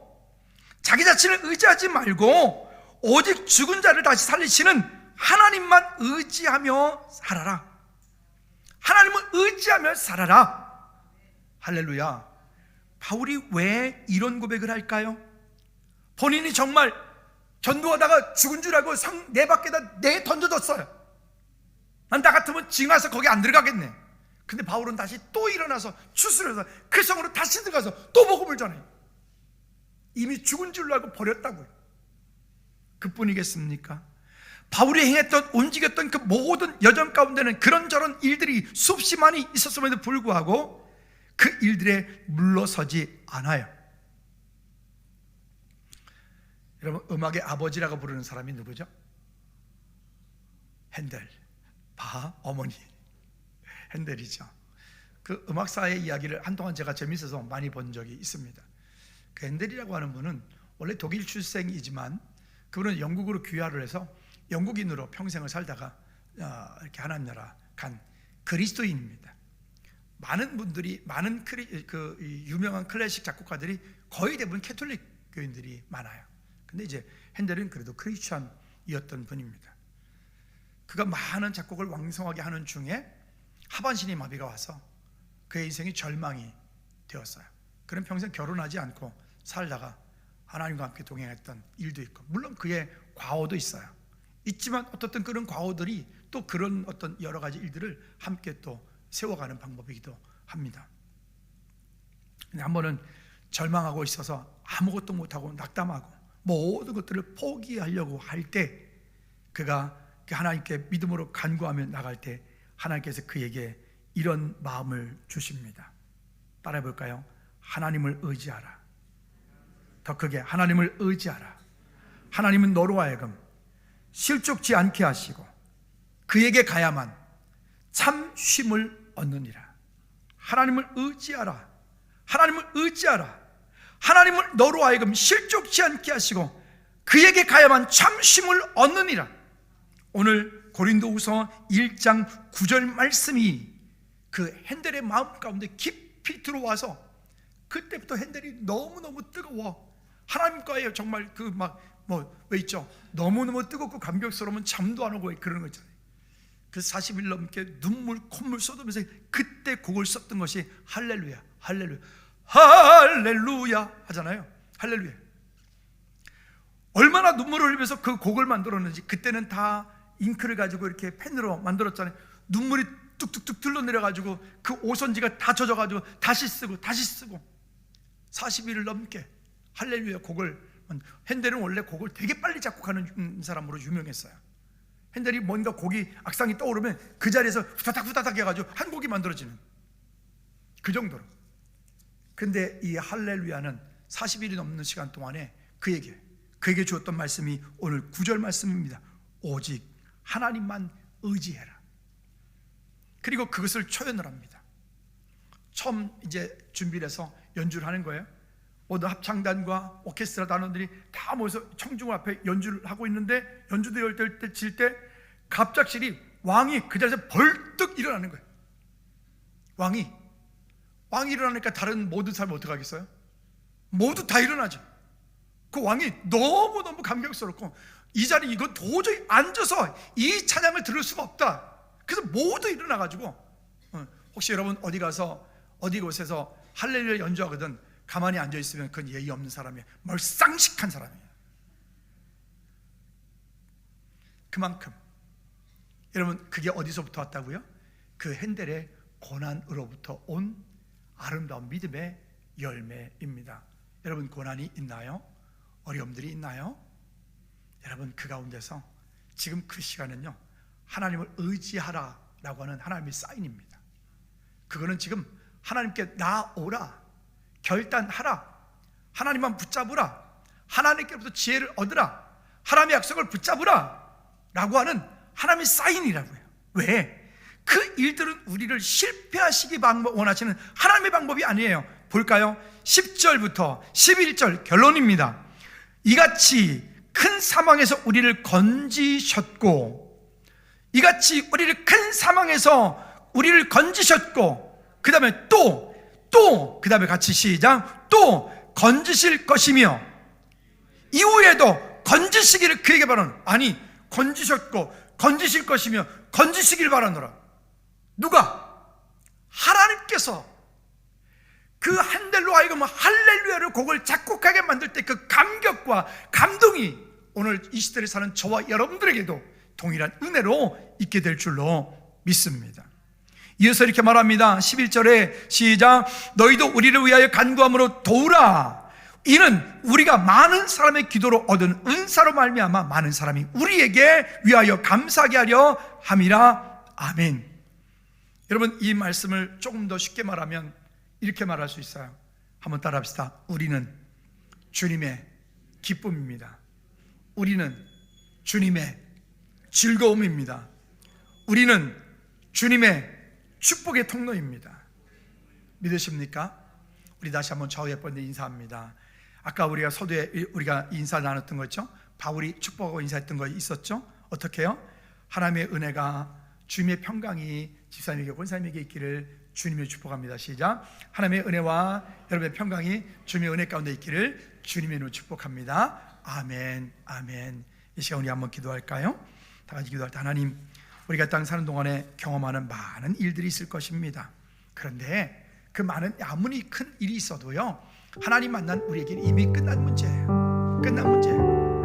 자기 자신을 의지하지 말고 오직 죽은 자를 다시 살리시는 하나님만 의지하며 살아라. 하나님을 의지하며 살아라. 할렐루야. 바울이 왜 이런 고백을 할까요? 본인이 정말 전도하다가 죽은 줄 알고 상 내 밖에다 던져뒀어요. 난 나 같으면 지금 와서 거기 안 들어가겠네. 근데 바울은 다시 또 일어나서 추수해서 그 성으로 다시 들어가서 또 복음을 전해요. 이미 죽은 줄로 알고 버렸다고요. 그뿐이겠습니까? 바울이 행했던, 움직였던 그 모든 여정 가운데는 그런저런 일들이 수없이 많이 있었음에도 불구하고 그 일들에 물러서지 않아요. 여러분, 음악의 아버지라고 부르는 사람이 누구죠? 핸델, 바 어머니 핸델이죠. 그 음악사의 이야기를 한동안 제가 재밌어서 많이 본 적이 있습니다. 그 핸델이라고 하는 분은 원래 독일 출생이지만 그분은 영국으로 귀화를 해서 영국인으로 평생을 살다가 이렇게 하나님 나라 간 그리스도인입니다. 많은 분들이, 유명한 클래식 작곡가들이 거의 대부분 캐톨릭 교인들이 많아요. 근데 이제 핸델은 그래도 크리스찬이었던 분입니다. 그가 많은 작곡을 왕성하게 하는 중에 하반신의 마비가 와서 그의 인생이 절망이 되었어요. 그는 평생 결혼하지 않고 살다가 하나님과 함께 동행했던 일도 있고, 물론 그의 과오도 있어요. 있지만 어떻든 그런 과오들이 또 그런 어떤 여러 가지 일들을 함께 또 세워가는 방법이기도 합니다. 근데 한 번은 절망하고 있어서 아무것도 못하고 낙담하고 모든 것들을 포기하려고 할 때, 그가 하나님께 믿음으로 간구하며 나갈 때 하나님께서 그에게 이런 마음을 주십니다. 따라해 볼까요? 하나님을 의지하라. 더 크게, 하나님을 의지하라. 하나님은 너로 하여금 실족지 않게 하시고 그에게 가야만 참 쉼을 얻느니라. 하나님을 의지하라. 하나님을 의지하라. 하나님을 너로 하여금 실족지 않게 하시고 그에게 가야만 참 쉼을 얻느니라. 오늘 고린도후서 1장 9절 말씀이 그 핸델의 마음 가운데 깊이 들어와서 그때부터 핸들이 너무너무 뜨거워. 하나님과의 정말 그 막 왜 있죠? 너무너무 뜨겁고 감격스러우면 잠도 안 오고 그러는 거 있잖아요. 그 40일 넘게 눈물 콧물 쏟으면서 그때 곡을 썼던 것이 할렐루야, 할렐루야, 할렐루야 하잖아요. 할렐루야. 얼마나 눈물을 흘리면서 그 곡을 만들었는지. 그때는 다 잉크를 가지고 이렇게 펜으로 만들었잖아요. 눈물이 뚝뚝뚝 흘러내려가지고 그 오선지가 다 젖어가지고 다시 쓰고 40일을 넘게 할렐루야 곡을. 핸델은 원래 곡을 되게 빨리 작곡하는 사람으로 유명했어요. 핸델이 뭔가 곡이 악상이 떠오르면 그 자리에서 후다닥 해가지고 한 곡이 만들어지는 그 정도로. 근데 이 할렐루야는 40일이 넘는 시간 동안에 그에게 주었던 말씀이 오늘 9절 말씀입니다. 오직 하나님만 의지해라. 그리고 그것을 초연을 합니다. 처음 이제 준비를 해서 연주를 하는 거예요. 모든 합창단과 오케스트라 단원들이 다 모여서 청중을 앞에 연주를 하고 있는데, 연주대회 칠 때 갑작스레 왕이 그 자리에서 벌떡 일어나는 거예요. 왕이 일어나니까 다른 모든 사람이 어떻게 하겠어요? 모두 다 일어나죠. 그 왕이 너무너무 감격스럽고, 이 자리 이거 도저히 앉아서 이 찬양을 들을 수가 없다. 그래서 모두 일어나가지고, 혹시 여러분 어디 가서 어디 곳에서 할렐루야 연주하거든 가만히 앉아있으면 그건 예의 없는 사람이에요. 멀쌍식한 사람이에요. 그만큼 여러분, 그게 어디서부터 왔다고요? 그 핸델의 고난으로부터 온 아름다운 믿음의 열매입니다. 여러분, 고난이 있나요? 어려움들이 있나요? 여러분, 그 가운데서 지금 그 시간은요, 하나님을 의지하라라고 하는 하나님의 사인입니다. 그거는 지금 하나님께 나오라, 결단하라, 하나님만 붙잡으라, 하나님께로부터 지혜를 얻으라, 하나님의 약속을 붙잡으라 라고 하는 하나님의 사인이라고요. 왜? 그 일들은 우리를 실패하시기 원하시는 하나님의 방법이 아니에요. 볼까요? 10절부터 11절 결론입니다. 이같이 큰 사망에서 우리를 건지셨고, 이같이 우리를 큰 사망에서 우리를 건지셨고, 그 다음에 또 그 다음에 같이 시작. 또 건지실 것이며, 이후에도 건지시기를 그에게 바라노라. 아니, 건지셨고 건지실 것이며 건지시길 바라노라. 누가? 하나님께서 그 한델로 하여금 할렐루야를 곡을 작곡하게 만들 때 그 감격과 감동이 오늘 이 시대를 사는 저와 여러분들에게도 동일한 은혜로 있게 될 줄로 믿습니다. 이어서 이렇게 말합니다. 11절에 시작. 너희도 우리를 위하여 간구함으로 도우라. 이는 우리가 많은 사람의 기도로 얻은 은사로 말미암아 많은 사람이 우리에게 위하여 감사하게 하려 함이라. 아멘. 여러분, 이 말씀을 조금 더 쉽게 말하면 이렇게 말할 수 있어요. 한번 따라합시다. 우리는 주님의 기쁨입니다. 우리는 주님의 즐거움입니다. 우리는 주님의 축복의 통로입니다. 믿으십니까? 우리 다시 한번 좌우에 번데 인사합니다. 아까 우리가 서두에 우리가 인사 나눴던 거 있죠? 바울이 축복하고 인사했던 거 있었죠? 어떻게 해요? 하나님의 은혜가, 주님의 평강이 집사님에게 권사님에게 있기를 주님의 축복합니다. 시작. 하나님의 은혜와 여러분의 평강이 주님의 은혜 가운데 있기를 주님의 이름으로 축복합니다. 아멘, 아멘. 이 시간 우리 한번 기도할까요? 다 같이 기도할 때, 하나님, 우리가 땅 사는 동안에 경험하는 많은 일들이 있을 것입니다. 그런데 그 많은 아무리 큰 일이 있어도요, 하나님 만난 우리에게는 이미 끝난 문제예요. 끝난 문제.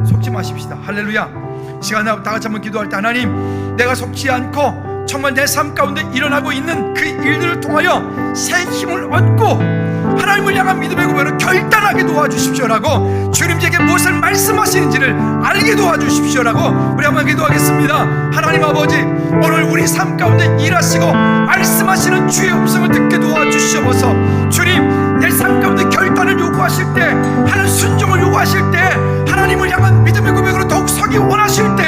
속지 마십시다. 할렐루야. 시간 다 같이 한번 기도할 때, 하나님, 내가 속지 않고 정말 내 삶 가운데 일어나고 있는 그 일들을 통하여 새 힘을 얻고 하나님을 향한 믿음의 고백으로 결단하게 도와주십시오라고, 주님에게 무엇을 말씀하시는지를 알게 도와주십시오라고 우리 한번 기도하겠습니다. 하나님 아버지, 오늘 우리 삶 가운데 일하시고 말씀하시는 주의 음성을 듣게 도와주시옵소서. 주님, 내 삶 가운데 결단을 요구하실 때, 하나님 순종을 요구하실 때, 하나님을 향한 믿음의 고백으로 더욱 서기 원하실 때,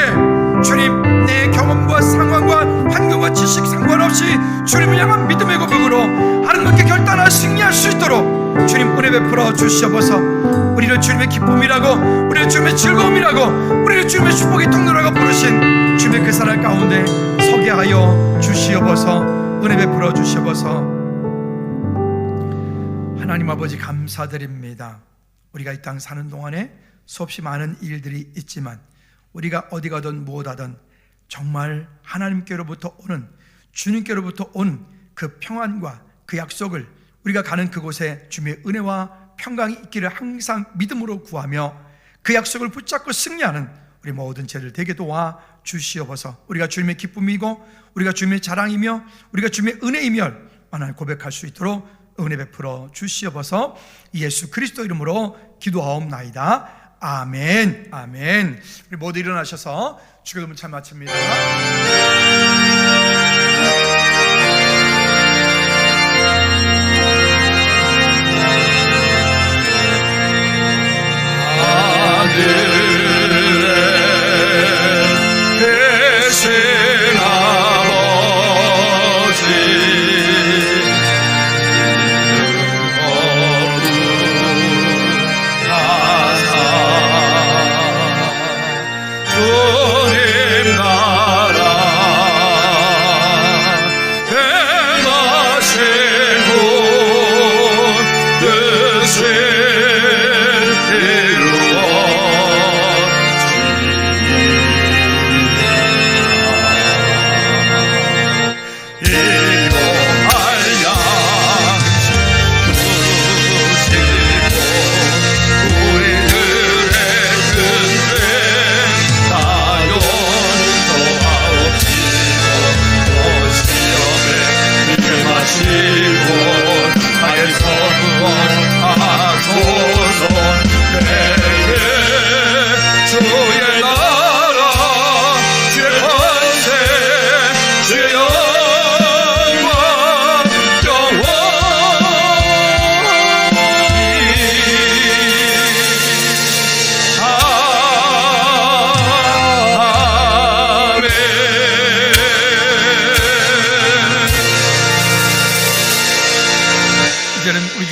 주님, 내 경험과 상황과 환경과 지식 상관없이 주님을 향한 믿음의 고백으로 아름답게 결단하여 승리할 수 있도록 주님 은혜 베풀어 주시옵소서. 우리를 주님의 기쁨이라고, 우리를 주님의 즐거움이라고, 우리를 주님의 축복의 통로라고 부르신 주님의 그 사랑 가운데 서게 하여 주시옵소서. 은혜 베풀어 주시옵소서. 하나님 아버지 감사드립니다. 우리가 이 땅 사는 동안에 수없이 많은 일들이 있지만 우리가 어디 가든 무엇하든 정말 하나님께로부터 오는, 주님께로부터 온 그 평안과 그 약속을 우리가 가는 그곳에 주님의 은혜와 평강이 있기를 항상 믿음으로 구하며 그 약속을 붙잡고 승리하는 우리 모든 죄를 되게 도와 주시옵소서. 우리가 주님의 기쁨이고 우리가 주님의 자랑이며 우리가 주님의 은혜이며 하나님 고백할 수 있도록 은혜 베풀어 주시옵소서. 예수 그리스도 이름으로 기도하옵나이다. 아멘. 아멘. 우리 모두 일어나셔서 주기도문 참 마칩니다.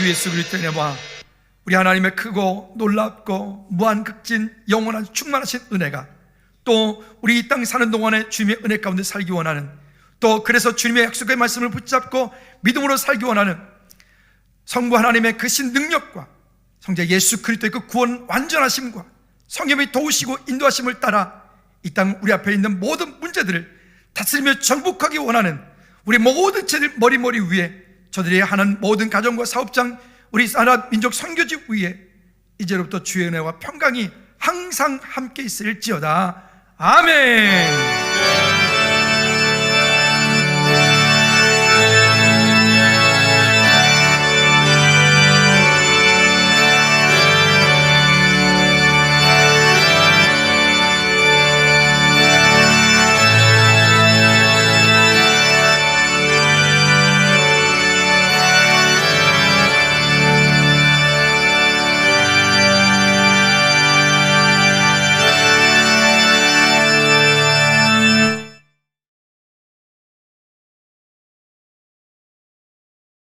예수 그리스도의 은혜와 우리 하나님의 크고 놀랍고 무한극진 영원한 충만하신 은혜가 또 우리 이 땅 사는 동안에 주님의 은혜 가운데 살기 원하는, 또 그래서 주님의 약속의 말씀을 붙잡고 믿음으로 살기 원하는 성부 하나님의 그 신능력과 성자 예수 그리스도의 그 구원 완전하심과 성령이 도우시고 인도하심을 따라 이 땅 우리 앞에 있는 모든 문제들을 다스리며 정복하기 원하는 우리 모든 죄들 머리 위에, 저들이 하는 모든 가정과 사업장, 우리 나라 민족 선교지 위에 이제로부터 주의 은혜와 평강이 항상 함께 있을지어다. 아멘.